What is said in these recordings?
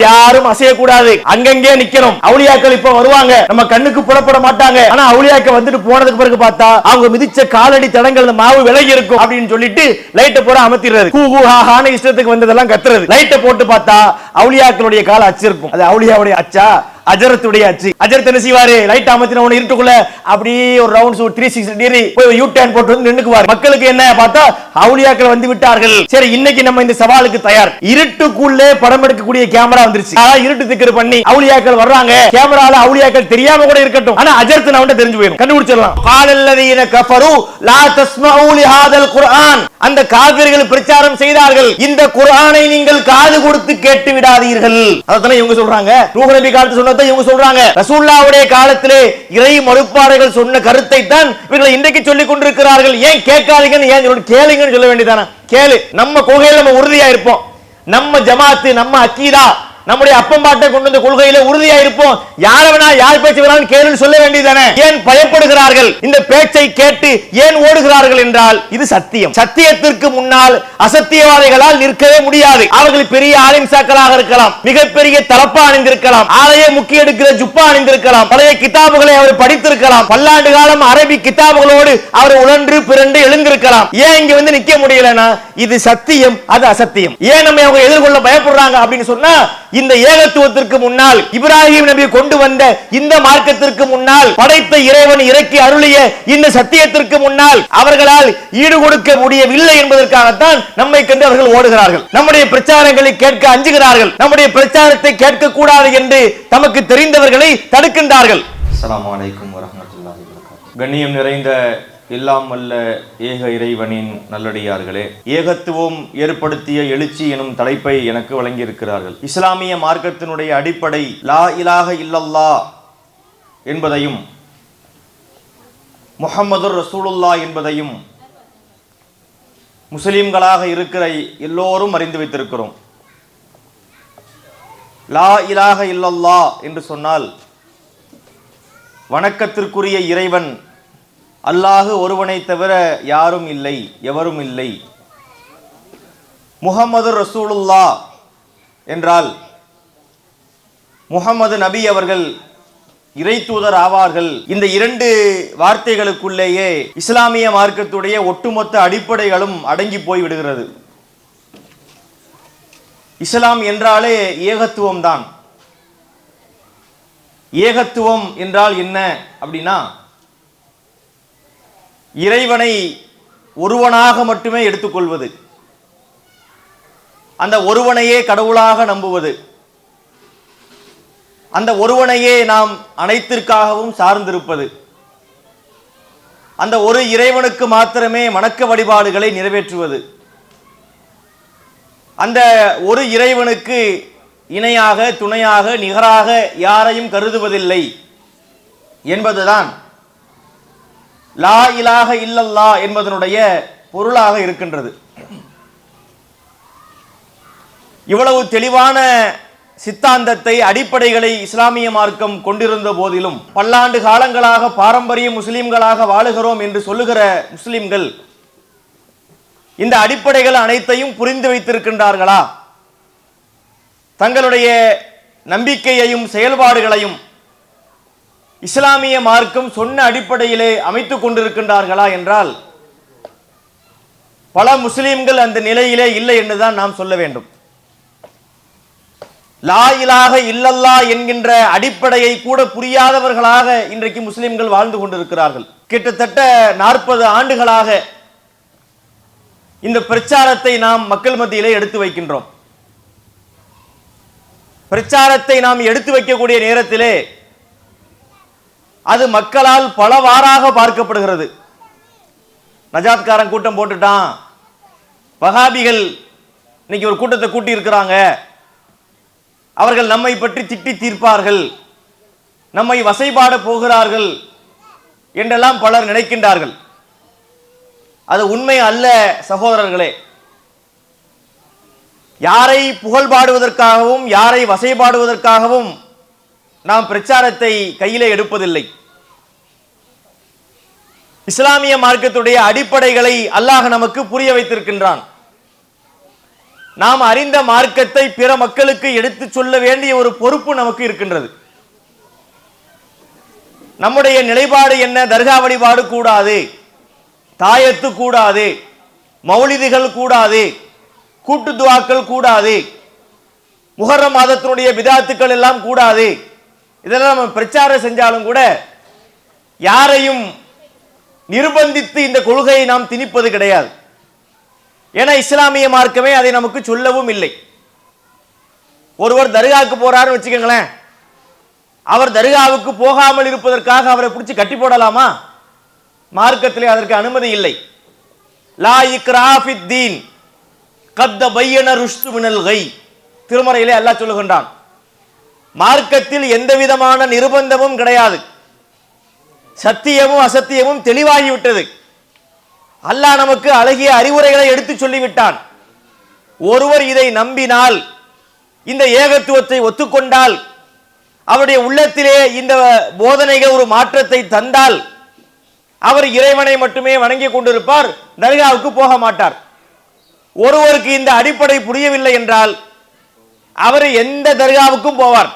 யாரும் அசையக்கூடாது, அங்கங்கே நிக்கணும். அவுலியாக்கள் இப்ப வருவாங்க, நம்ம கண்ணுக்கு புலப்பட மாட்டாங்க. ஆனா அவுலியாக்கள் வந்துட்டு போனதுக்கு பிறகு பார்த்தா அவங்க மிதிச்ச காலடி தடங்கள் மாவு விலகி இருக்கும் அப்படின்னு சொல்லிட்டு லைட்டை போற அமர்த்திடுறது. கூஹான இஷ்டத்துக்கு வந்ததெல்லாம் கத்துறது. லைட்டை போட்டு பார்த்தா அவுலியாக்களுடைய கால அச்சு இருக்கும். அது அவுலியாவுடைய அச்சா? அஜரத்துடைய அச்சு. அஜரத் என்ன செய்வாரு? லைட் அமர்த்தின உடனே இருட்டுக்குள்ள அப்படியே ஒரு ரவுண்ட்ஸ் 360 டிகிரி போய் யூ டர்ன் போட்டு வந்து நின்னுக்குவார். மக்களுக்கு என்ன பார்த்தா அவுலியாக்கள் வந்து விட்டார்கள். சரி, இன்னைக்கு நம்ம இந்த சவாலுக்கு தயார். இருட்டுக்குள்ளே படம் எடுக்கக்கூடிய கேமரா வந்துருச்சு. அதான் இருட்டு திக்கர் பண்ணி அவுலியாக்கள் வர்றாங்க. கேமரால அவுலியாக்கள் தெரியாம கூட இருக்கட்டும், ஆனா அஜரத் நான் தெரிஞ்சு போயிடும், கண்டுபிடிச்சிடலாம். காலல்லதீன கஃபரு லா தஸ்மஊ லிஹாதல் குர்ஆன். அந்த காபிர்கள் பிரச்சாரம் செய்தார்கள், இந்த குர்ஆனை நீங்கள் காது கொடுத்து கேட்டு விடாதீர்கள். அதான் இவங்க சொல்றாங்க. நூஹ் நபி காலத்துல சொன்ன இவங்க சொல்றாங்க. ரசூலுல்லாஹ்வுடைய காலத்திலே இறை மறுப்பாளர்கள் சொன்ன கருத்தை தான் இவர்கள் இன்றைக்கு சொல்லிக் கொண்டிருக்கிறார்கள். ஏன் கேட்காதீங்கன்னு, ஏன் கேளுங்கன்னு சொல்ல வேண்டியதானே? கேளு. நம்ம கொள்கையில நம்ம உறுதியா இருப்போம். நம்ம ஜமாத்து, நம்ம அக்கீதா, நம்முடைய அப்பம்பாட்டை கொண்டு வந்த கொள்கையில உறுதியா இருப்போம். யார வேணா யார் பேச்சு வேணாலும் கேளுன்னு சொல்ல வேண்டியதானே? ஏன் பயப்படுகிறார்கள்? இந்த பேச்சை கேட்டு ஏன் ஓடுகிறார்கள் என்றால் இது சத்தியம். சத்தியத்திற்கு முன்னால் அசத்தியவாதிகளால் நிற்கவே முடியாது. அவர்கள் பெரிய ஆலிம்சாக்களாக இருக்கலாம், மிகப்பெரிய தலப்பா அணிந்திருக்கலாம், ஆலய முக்கிய எடுக்கிற ஜுப்பா அணிந்திருக்கலாம், பழைய கிதாபுகளை அவர் படித்திருக்கலாம், பல்லாண்டு காலம் அரபி கிதாபுகளோடு அவர் உழன்று பிறண்டு எழுந்திருக்கலாம். ஏன் இங்க வந்து நிக்க முடியலன்னா இது சத்தியம், அது அசத்தியம். ஏன் நம்ம அவங்க எதிர்கொள்ள பயப்படுறாங்க அப்படின்னு சொன்னா, இந்த ஏகத்துவத்திற்கு முன்னால் இப்ராஹிம் நபி கொண்டு வந்த இந்த மார்க்கத்திற்கு முன்னால் படைத்த இறைவன் இறக்கி அருளிய இந்த சத்தியத்திற்கு முன்னால் அவர்களால் ஈடு கொடுக்க முடியவில்லை என்பதற்காகத்தான் நம்மை கண்டு அவர்கள் ஓடுகிறார்கள். நம்முடைய பிரச்சாரங்களை கேட்க அஞ்சுகிறார்கள். நம்முடைய பிரச்சாரத்தை கேட்க கூடாது என்று தமக்கு தெரிந்தவர்களை தடுக்கின்றார்கள். அஸ்ஸலாமு அலைக்கும் வரஹ்மத்துல்லாஹி வபரகாத்துஹு. கண்ணியம் நிறைந்த எல்லாம் வல்ல ஏக இறைவனின் நல்லடியார்களே, ஏகத்துவம் ஏற்படுத்திய எழுச்சி எனும் தலைப்பை எனக்கு வழங்கியிருக்கிறார்கள். இஸ்லாமிய மார்க்கத்தினுடைய அடிப்படை லா இலாஹ இல்லல்லாஹ் என்பதையும் முஹம்மதுர் ரசூலுல்லாஹ் என்பதையும் முஸ்லிம்களாக இருக்கிற எல்லோரும் அறிந்து வைத்திருக்கிறோம். லா இலாஹ இல்லல்லாஹ் என்று சொன்னால் வணக்கத்திற்குரிய இறைவன் அல்லாஹு ஒருவனை தவிர யாரும் இல்லை, எவரும் இல்லை. முஹம்மது ரசூலுல்லாஹ் என்றால் முஹம்மது நபி அவர்கள் இறை தூதர் ஆவார்கள். இந்த இரண்டு வார்த்தைகளுக்குள்ளேயே இஸ்லாமிய மார்க்கத்துடைய ஒட்டுமொத்த அடிப்படைகளும் அடங்கி போய் விடுகிறது. இஸ்லாம் என்றாலே ஏகத்துவம் தான். ஏகத்துவம் என்றால் என்ன அப்படின்னா, இறைவனை ஒருவனாக மட்டுமே எடுத்துக்கொள்வது, அந்த ஒருவனையே கடவுளாக நம்புவது, அந்த ஒருவனையே நாம் அனைத்திற்காகவும் சார்ந்திருப்பது, அந்த ஒரு இறைவனுக்கு மாத்திரமே வணக்க வழிபாடுகளை நிறைவேற்றுவது, அந்த ஒரு இறைவனுக்கு இணையாக துணையாக நிகராக யாரையும் கருதுவதில்லை என்பதுதான் லா இலாஹ இல்லல்லாஹ் என்பதனுடைய பொருளாக இருக்கின்றது. இவ்வளவு தெளிவான சித்தாந்தத்தை, அடிப்படைகளை இஸ்லாமிய மார்க்கம் கொண்டிருந்த போதிலும் பல்லாண்டு காலங்களாக பாரம்பரிய முஸ்லிம்களாக வாழுகிறோம் என்று சொல்லுகிற முஸ்லிம்கள் இந்த அடிப்படைகள் அனைத்தையும் புரிந்து வைத்திருக்கின்றார்களா? தங்களுடைய நம்பிக்கையையும் செயல்பாடுகளையும் இஸ்லாமிய மார்க்கம் சொன்ன அடிப்படையிலே அமைத்துக் கொண்டிருக்கின்றார்களா என்றால் பல முஸ்லிம்கள் அந்த நிலையிலே இல்லை என்றுதான் நாம் சொல்ல வேண்டும். லா இலாஹ இல்லல்லாஹ் என்கின்ற அடிப்படையை கூட புரியாதவர்களாக இன்றைக்கு முஸ்லிம்கள் வாழ்ந்து கொண்டிருக்கிறார்கள். கிட்டத்தட்ட 40 ஆண்டுகளாக இந்த பிரச்சாரத்தை நாம் மக்கள் மத்தியிலே எடுத்து வைக்கின்றோம். பிரச்சாரத்தை நாம் எடுத்து வைக்கக்கூடிய நேரத்திலே அது மக்களால் பலவாறாக பார்க்கப்படுகிறது. நஜாத்காரன் கூட்டம் போட்டுட்டான், வஹாபிகள் இன்னைக்கு ஒரு கூட்டத்தை கூட்டி இருக்கிறாங்க, அவர்கள் நம்மை பற்றி திட்டி தீர்ப்பார்கள், நம்மை வசைபாட போகிறார்கள் என்றெல்லாம் பலர் நினைக்கின்றார்கள். அது உண்மை அல்ல சகோதரர்களே. யாரை புகழ்பாடுவதற்காகவும் யாரை வசைபாடுவதற்காகவும் நாம் பிரச்சாரத்தை கையிலே எடுப்பதில்லை. இஸ்லாமிய மார்க்கத்துடைய அடிப்படைகளை அல்லாஹ் நமக்கு புரிய வைத்திருக்கின்றான். நாம் அறிந்த மார்க்கத்தை பிற மக்களுக்கு எடுத்து சொல்ல வேண்டிய ஒரு பொறுப்பு நமக்கு இருக்கின்றது. நம்முடைய நிலைப்பாடு என்ன? தர்கா வழிபாடு கூடாது, தாயத்து கூடாது, மௌலிதுகள் கூடாது, கூட்டு துஆக்கள் கூடாது, முஹர்ரம் மாதத்தினுடைய பிதாத்துக்கள் எல்லாம் கூடாது. இதெல்லாம் நம்ம பிரச்சாரம் செஞ்சாலும் கூட யாரையும் நிர்பந்தித்து இந்த கொள்கையை நாம் திணிப்பது கிடையாது. ஏன்னா இஸ்லாமிய மார்க்கமே அதை நமக்கு சொல்லவும் இல்லை. ஒருவர் தர்காவுக்கு போறாருன்னு வச்சுக்கோங்களேன், அவர் தர்காவுக்கு போகாமல் இருப்பதற்காக அவரை பிடிச்சி கட்டி போடலாமா? மார்க்கத்திலே அதற்கு அனுமதி இல்லை. லா இக்ராஹ ஃபித்தீன் கத் பையன ருஷ்து மினல் கை, திருமறையிலே அல்லாஹ் சொல்லுகின்றான். மார்க்கத்தில் எந்த விதமான நிர்பந்தமும் கிடையாது, சத்தியமும் அசத்தியமும் தெளிவாகிவிட்டது. அல்லாஹ் நமக்கு அழகிய அறிவுரைகளை எடுத்து சொல்லிவிட்டான். ஒருவர் இதை நம்பினால், இந்த ஏகத்துவத்தை ஒத்துக்கொண்டால், அவருடைய உள்ளத்திலே இந்த போதனைகள் ஒரு மாற்றத்தை தந்தால், அவர் இறைவனை மட்டுமே வணங்கி கொண்டிருப்பார், தர்காவுக்கு போக மாட்டார். ஒருவருக்கு இந்த அடிப்படை புரியவில்லை என்றால் அவர் எந்த தர்காவுக்கும் போவார்.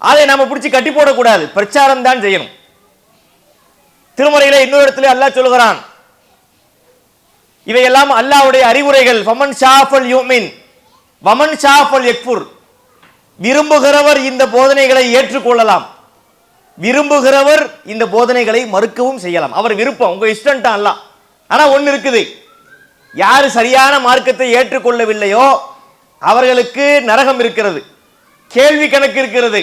அதை நம்ம பிடிச்சி கட்டி போடக்கூடாது, பிரச்சாரம் தான் செய்யணும். திருமறையில இன்னொரு இடத்துல அல்லாஹ் சொல்கிறான், இவையெல்லாம் அல்லாஹ்வுடைய அறிவுரைகள். ஃபமன் ஷாஃபல் யுமின் வமன் ஷாஃபல் யக்ஃபுர், விரும்புகிறவர் இந்த போதனைகளை ஏற்றுக்கொள்ளலாம், விரும்புகிறவர் இந்த போதனைகளை மறுக்கவும் செய்யலாம். அவர் விருப்பம், உங்க இஷ்டம் தான் அல்லாஹ். ஆனா ஒன்னு இருக்குது, யாரு சரியான மார்க்கத்தை ஏற்றுக்கொள்ளவில்லையோ அவர்களுக்கு நரகம் இருக்கிறது, கேள்வி கணக்கு இருக்கிறது.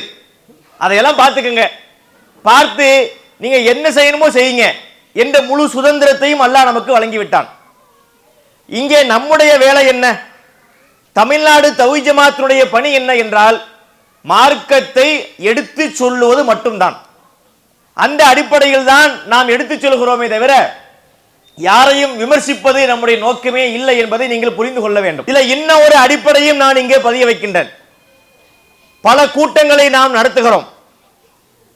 அதையெல்லாம் பார்த்துக்கங்க. பார்த்து நீங்க என்ன செய்யணுமோ செய்யுங்க என்ற முழு சுதந்திரத்தையும் அல்லாஹ் நமக்கு வழங்கிவிட்டான். இங்கே நம்முடைய வேலை என்ன? தமிழ்நாடு தௌஹீத் ஜமாத்தினுடைய பணி என்ன என்றால் மார்க்கத்தை எடுத்து சொல்லுவது மட்டும்தான். அந்த அடிப்படையில் தான் நாம் எடுத்து சொல்கிறோமே தவிர யாரையும் விமர்சிப்பது நம்முடைய நோக்கமே இல்லை என்பதை நீங்கள் புரிந்து கொள்ள வேண்டும். இதுல இன்னும் ஒரு அடிப்படையும் நான் இங்கே பதிய வைக்கின்றேன். பல கூட்டங்களை நாம் நடத்துகிறோம்.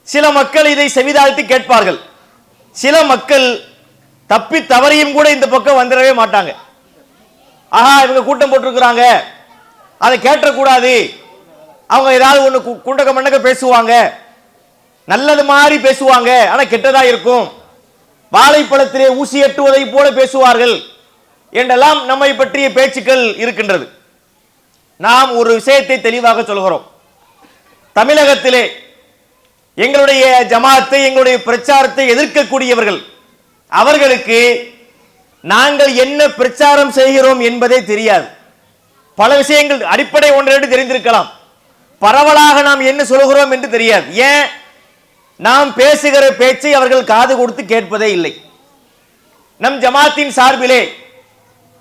சில மக்கள் இதை செவிதாழ்த்தி கேட்பார்கள். சில மக்கள் தப்பி தவறியும் கூட இந்த பக்கம் வந்துடவே மாட்டாங்க. ஆஹா, இவங்க கூட்டம் போட்டிருக்கிறாங்க, அதை கேட்டக்கூடாது, அவங்க ஏதாவது ஒன்று குண்டக்க மண்டக்க பேசுவாங்க, நல்லது மாதிரி பேசுவாங்க, ஆனா கெட்டதா இருக்கும், வாழைப்பழத்திலே ஊசி எட்டுவதை போல பேசுவார்கள் என்றெல்லாம் நம்மை பற்றிய பேச்சுக்கள் இருக்கின்றது. நாம் ஒரு விஷயத்தை தெளிவாக சொல்கிறோம். தமிழகத்திலே எங்களுடைய ஜமாத்தை, எங்களுடைய பிரச்சாரத்தை எதிர்க்கக்கூடியவர்கள், அவர்களுக்கு நாங்கள் என்ன பிரச்சாரம் செய்கிறோம் என்பதே தெரியாது. பல விஷயங்கள் அடிப்படை ஒன்றை தெரிந்திருக்கலாம், பரவலாக நாம் என்ன சொல்கிறோம் என்று தெரியாது. ஏன்? நாம் பேசுகிற பேச்சை அவர்கள் காது கொடுத்து கேட்பதே இல்லை. நம் ஜமாத்தின் சார்பிலே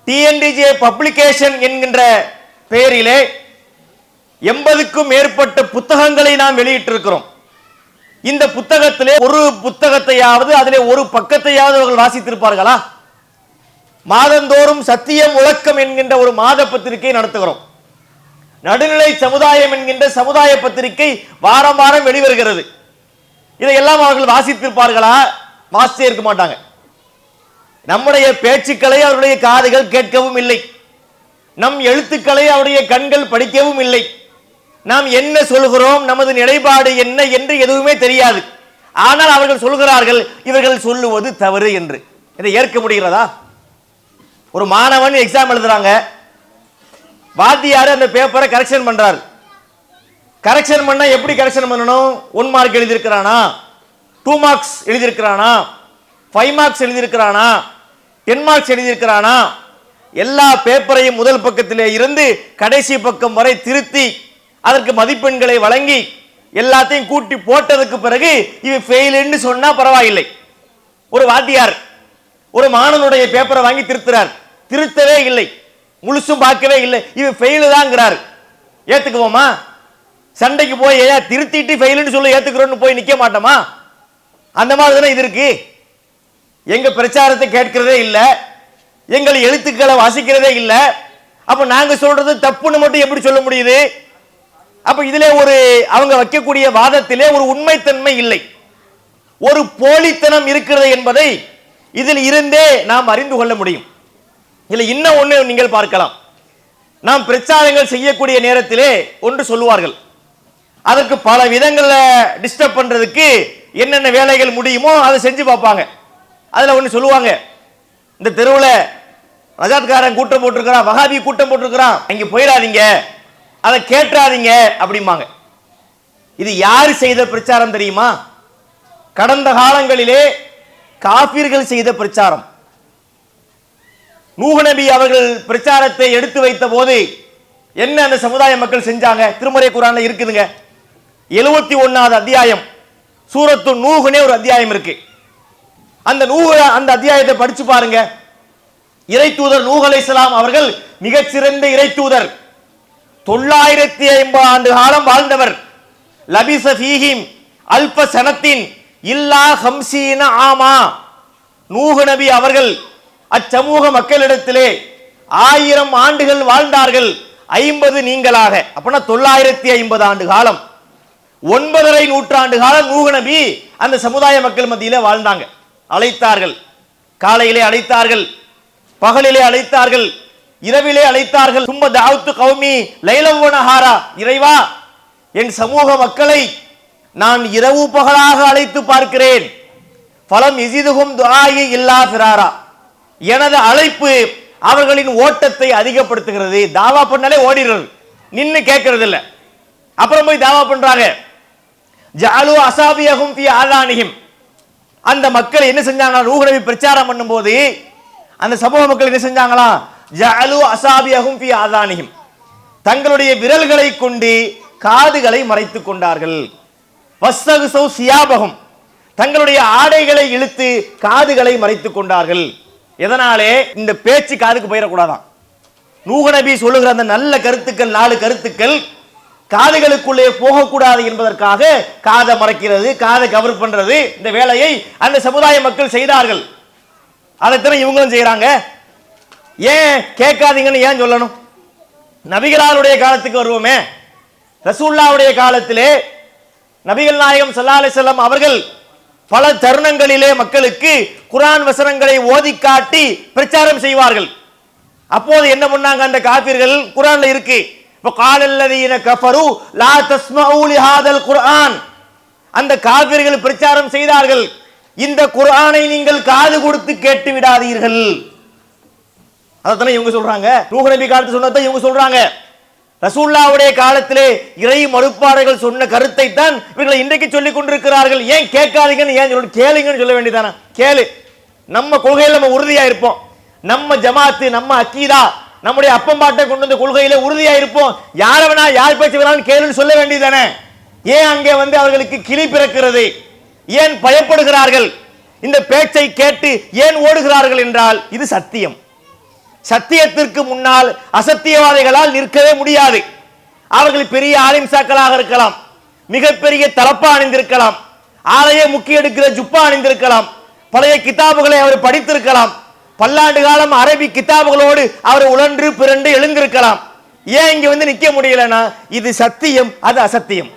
டிஎன்டிஜே பப்ளிகேஷன் என்கின்ற பெயரிலே 80க்கும் மேற்பட்ட புத்தகங்களை நாம் வெளியிட்டிருக்கிறோம். இந்த புத்தகத்திலே ஒரு புத்தகத்தையாவது, அதிலே ஒரு பக்கத்தையாவது அவர்கள் வாசித்திருப்பார்களா? மாதந்தோறும் சத்தியம் முழக்கம் என்கின்ற ஒரு மாத பத்திரிகை நடத்துகிறோம். நடுநிலை சமுதாயம் என்கின்ற சமுதாய பத்திரிகை வாரம் வாரம் வெளிவருகிறது. இதையெல்லாம் அவர்கள் வாசித்திருப்பார்களா? வாசித்தே இருக்க மாட்டாங்க. நம்முடைய பேச்சுக்களை அவருடைய காதுகள் கேட்கவும் இல்லை, நம் எழுத்துக்களை அவருடைய கண்கள் படிக்கவும் இல்லை. நாம் என்ன சொல்கிறோம், நமது நிலைப்பாடு என்ன என்று எதுவுமே தெரியாது. ஆனால் அவர்கள் சொல்கிறார்கள் இவர்கள் சொல்லுவது தவறு என்று. இதை ஏற்க முடிகிறதா? ஒரு மாணவன் எக்ஸாம் எழுதுறாங்க, வாத்தியார் அந்த பேப்பரை கரெக்ஷன் பண்றாரு. கரெக்ஷன் பண்ண எப்படி கரெக்ஷன் பண்ணணும்? 1 மார்க் எழுதியிருக்கிறானா, 2 மார்க்ஸ் எழுதியிருக்கிறானா, 5 மார்க்ஸ் எழுதியிருக்கிறானா, 10 மார்க்ஸ் எழுதியிருக்கிறானா, எல்லா பேப்பரையும் முதல் பக்கத்திலே இருந்து கடைசி பக்கம் வரை திருத்தி அதற்கு மதிப்பெண்களை வழங்கி எல்லாத்தையும் கூட்டி போட்டதுக்கு பிறகு இது ஃபெயில்னு சொன்னா பரவாயில்லை. ஒரு வாத்தியார் ஒரு மாணவனுடைய பேப்பரை வாங்கி திருத்துறார், திருத்தவே இல்லை, முழுசும் பார்க்கவே இல்லை, இது ஃபெயில் தான்ங்கிறார். ஏத்துக்குவோமா? சண்டைக்கு போய் திருத்திட்டு ஃபெயில்னு சொல்லி ஏத்துக்கிறோம்னு போய் நிக்க மாட்டோமா? அந்த மாதிரி தானே இது இருக்கு. எங்க பிரச்சாரத்தை கேட்கிறதே இல்லை, எங்கள் எழுத்துக்களை வாசிக்கிறதே இல்லை, அப்ப நாங்க சொல்றது தப்புன்னு மட்டும் எப்படி சொல்ல முடியுது? அப்ப இதுல ஒரு அவங்க வைக்கக்கூடிய வாதத்திலே ஒரு உண்மைத்தன்மை இல்லை, ஒரு போலித்தனம் இருக்கிறது என்பதை இதில் இருந்தே நாம் அறிந்து கொள்ள முடியும். இதுல இன்னும் ஒண்ணு நீங்கள் பார்க்கலாம். நாம் பிரச்சாரங்கள் செய்யக்கூடிய நேரத்திலே ஒன்று சொல்லுவார்கள். அதற்கு பல விதங்களில் டிஸ்டர்ப் பண்றதுக்கு என்னென்ன வேலைகள் முடியுமோ அதை செஞ்சு பார்ப்பாங்க. அதுல ஒன்று சொல்லுவாங்க, இந்த தெருவில் ரஜாத்காரன் கூட்டம் போட்டிருக்கிறான், வஹாபி கூட்டம் போட்டிருக்கிறான், அங்கே போயிடாதீங்க, அதை கேட்டுறாதீங்க அப்படிம்பாங்க. இது யாரு செய்த பிரச்சாரம் தெரியுமா? கடந்த காலங்களிலே காபிர்கள் செய்த பிரச்சாரம். நூஹ் நபி அவர்கள் பிரச்சாரத்தை எடுத்து வைத்த போது என்ன அந்த சமுதாய மக்கள் செஞ்சாங்க? திருமறை குர்ஆன்ல இருக்குதுங்க. 71வது அத்தியாயம் சூரத்து நூஹ்னே ஒரு அத்தியாயம் இருக்கு. அந்த அந்த அத்தியாயத்தை படிச்சு பாருங்க. இறை தூதர் நூஹ் அலைஹிஸ்ஸலாம் அவர்கள் மிகச்சிறந்த இறை தூதர். 950 ஆண்டு காலம் வாழ்ந்தவர். லபிஸ ஃபீஹிம் அல்ஃப சனத்தின் இல்லா 50 ஆமா. நூஹ் நபி அவர்கள் அச்சமூக மக்களிடத்திலே 1000 ஆண்டுகள் வாழ்ந்தார்கள், 50 நீங்களாக. அப்பனா 950 ஆண்டு காலம், 9.5 நூற்றாண்டு காலம் நூஹ் நபி அந்த சமுதாய மக்கள் மத்தியிலே வாழ்ந்தாங்க. அழைத்தார்கள், காலையிலே அழைத்தார்கள், பகலிலே அழைத்தார்கள், இரவிலே அழைத்தார்கள். சும்ம தஅவுத்து கௌமி லைலம் வ நஹாரா, இறைவா என் சமூக மக்களை நான் இரவு பகலாக அழைத்து பார்க்கிறேன். ஃபலம் யஸிதுஹும் துஆஇ இல்லா ஃபிராரா, எனது அழைப்பு அவர்களின் ஓட்டத்தை அதிகப்படுத்துகிறது. தாவா பண்ணாலே ஓடிடுறது, நின்னு கேட்கறது இல்ல. அப்புறம் போய் தாவா பண்றாங்க. ஜஅலு அஸாபியஹும் ஃபீ ஆதானிஹிம், அந்த மக்கள் என்ன செஞ்சாங்க? நூஹ் நபி பிரச்சாரம் பண்ணும்போது அந்த சமூக மக்கள் என்ன செஞ்சாங்களா? ஜஅலு அஸாபியஹும் ஃபீ ஆதானிஹிம், தங்களுடைய விரல்களை கொண்டு காதுகளை மறைத்துக் கொண்டார்கள். வஸ்ஸகுஸு சியாபஹும், தங்களுடைய ஆடைகளை இழுத்து காதுகளை மறைத்துக் கொண்டார்கள். எதனாலே? இந்த பேச்சு காதுக்கு போயிடக்கூடாதான். நூஹ் நபி சொல்லுகிற அந்த நல்ல கருத்துக்கள், 4 கருத்துக்கள் காதுகளுக்குள்ளே போகக்கூடாது என்பதற்காக காதை மறைக்கிறது, காதை கவர் பண்றது, இந்த வேலையை அந்த சமுதாய மக்கள் செய்தார்கள். அதைத்தான் இவங்களும் செய்யறாங்க. ஏன் கேட்காதீங்கன்னு ஏன் சொல்லணும்? நபிகளாருடைய காலத்துக்கு வருவோமே. ரசூலுல்லாஹ்வுடைய காலத்திலே நபிகள் நாயகம் ஸல்லல்லாஹு அலைஹி வஸல்லம் அவர்கள் பல தருணங்களிலே மக்களுக்கு குர்ஆன் வசனங்களை ஓதி காட்டி பிரச்சாரம் செய்வார்கள். அப்போது என்ன பண்ணாங்க அந்த காபிர்கள்? குர்ஆன்ல இருக்கு, வகாலல்லதீன கஃபரு லா தஸ்மஊ லிஹாதல் குர்ஆன், அந்த காபிர்கள் பிரச்சாரம் செய்தார்கள், இந்த குர்ஆனை நீங்கள் காது கொடுத்து கேட்டு விடாதீர்கள். அதான் இவங்க சொல்றாங்க. நூஹ் நபி காலத்துல சொன்னதை இவங்க சொல்றாங்க. ரசூலுல்லாஹ்வுடைய காலத்திலே இறை மறுப்பாளர்கள் சொன்ன கருத்தை தான் இவர்கள் இன்றைக்கு சொல்லிக் கொண்டிருக்கிறார்கள். ஏன் கேட்காதீங்கன்னு ஏன் சொல்லணும்? கேளுங்கன்னு சொல்ல வேண்டியதானே? கேளு. நம்ம கொள்கையில் நம்ம உறுதியா இருப்போம். நம்ம ஜமாத்து, நம்ம அக்கீதா, நம்முடைய அப்பம்பாட்டை கொண்டு வந்த கொள்கையில உறுதியா இருப்போம். யார வேணா யார் பேச்சு வேணாலும் கேளுன்னு சொல்ல வேண்டியதானே? ஏன் அங்கே அவர்களுக்கு கிளி பிறக்கிறது? ஏன் பயப்படுகிறார்கள்? இந்த பேச்சை கேட்டு ஏன் ஓடுகிறார்கள் என்றால் இது சத்தியம். சத்தியத்திற்கு முன்னால் அசத்தியவாதிகளால் நிற்கவே முடியாது. அவர்கள் பெரிய ஆலிம்சாக்களாக இருக்கலாம், மிகப்பெரிய தலப்பா அணிந்திருக்கலாம், ஆலய முக்கிய எடுக்கிற ஜுப்பா அணிந்திருக்கலாம், பழைய கிதாபுகளை அவர் படித்திருக்கலாம், பல்லாண்டு காலம் அரபி கிதாபுகளோடு அவர் உழன்று பிறண்டு எழுந்திருக்கலாம். ஏன் இங்க நிக்க முடியலன்னா இது சத்தியம், அது அசத்தியம்.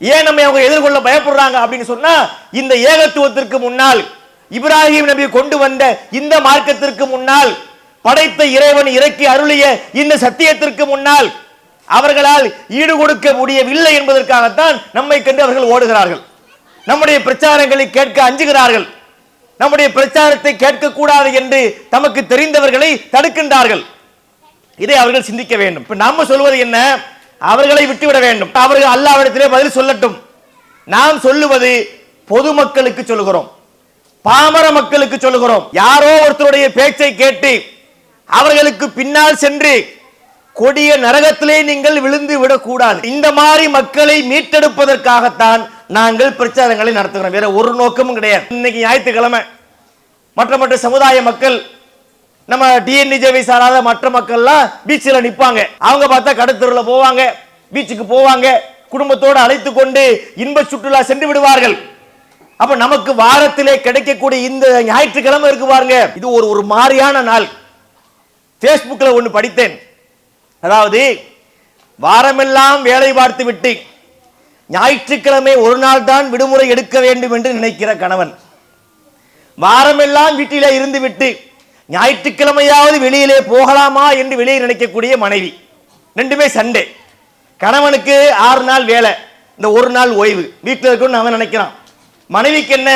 ஏன் நம்ம அவங்க எதிர்கொள்ள பயப்படுறாங்க அப்படின்னு சொன்னா, இந்த ஏகத்துவத்திற்கு முன்னால், இப்ராஹிம் நபி கொண்டு வந்த இந்த மார்க்கத்திற்கு முன்னால், படைத்த இறைவன் இறக்கி அருளிய இந்த சத்தியத்திற்கு முன்னால் அவர்களால் ஈடு கொடுக்க முடியவில்லை என்பதற்காகத்தான் நம்மை கண்டு அவர்கள் ஓடுகிறார்கள். நம்முடைய பிரச்சாரங்களை கேட்க அஞ்சுகிறார்கள். நம்முடைய பிரச்சாரத்தை கேட்க கூடாது என்று தமக்கு தெரிந்தவர்களை தடுக்கின்றார்கள். இதை அவர்கள் சிந்திக்க வேண்டும். இப்ப நாம சொல்வது என்ன? அவர்களை விட்டுவிட வேண்டும். அவர்கள் அல்லாஹ்விடத்திலே பதில் சொல்லட்டும். நாம் சொல்லுவது பொதுமக்களுக்கு சொல்லுகிறோம், பாமர மக்களுக்கு சொல்லுகிறோம். யாரோ ஒருத்தருடைய பேச்சை கேட்டு அவர்களுக்கு பின்னால் சென்று கொடிய நரகத்திலே நீங்கள் விழுந்து விடக்கூடாது. இந்த மாதிரி மக்களை மீட்டெடுப்பதற்காகத்தான் நாங்கள் பிரச்சாரங்களை நடத்துகிறோம். வேற ஒரு நோக்கமும் கிடையாது. இன்னைக்கு ஞாயிற்றுக்கிழமை மற்ற சமுதாய மக்கள், நம்ம டிஎன்டிஜேவை சாராத மற்ற மக்கள்லாம் பீச்சில் நிற்பாங்க. அவங்க பார்த்தா கடத்தெருவில் போவாங்க, பீச்சுக்கு போவாங்க, குடும்பத்தோடு அழைத்து கொண்டு இன்ப சுற்றுலா சென்று விடுவார்கள். அப்ப நமக்கு வாரத்திலே கிடைக்கக்கூடிய இந்த ஞாயிற்றுக்கிழமை இருக்கு பாருங்க, இது ஒரு மாதிரியான நாள். பேஸ்புக்ல ஒன்று படித்தேன். அதாவது வாரமெல்லாம் வேலை பார்த்து விட்டு ஞாயிற்றுக்கிழமை ஒரு நாள் தான் விடுமுறை எடுக்க வேண்டும் என்று நினைக்கிற கணவன், வாரமெல்லாம் வீட்டிலே இருந்து விட்டு ஞாயிற்றுக்கிழமையாவது வெளியிலே போகலாமா என்று வெளியே நினைக்கக்கூடிய மனைவி, ரெண்டுமே சண்டே. கணவனுக்கு 6 நாள் வேலை, இந்த ஒரு நாள் ஓய்வு வீட்டில் இருக்குன்னு அவன் நினைக்கிறான். மனைவிக்கு என்ன,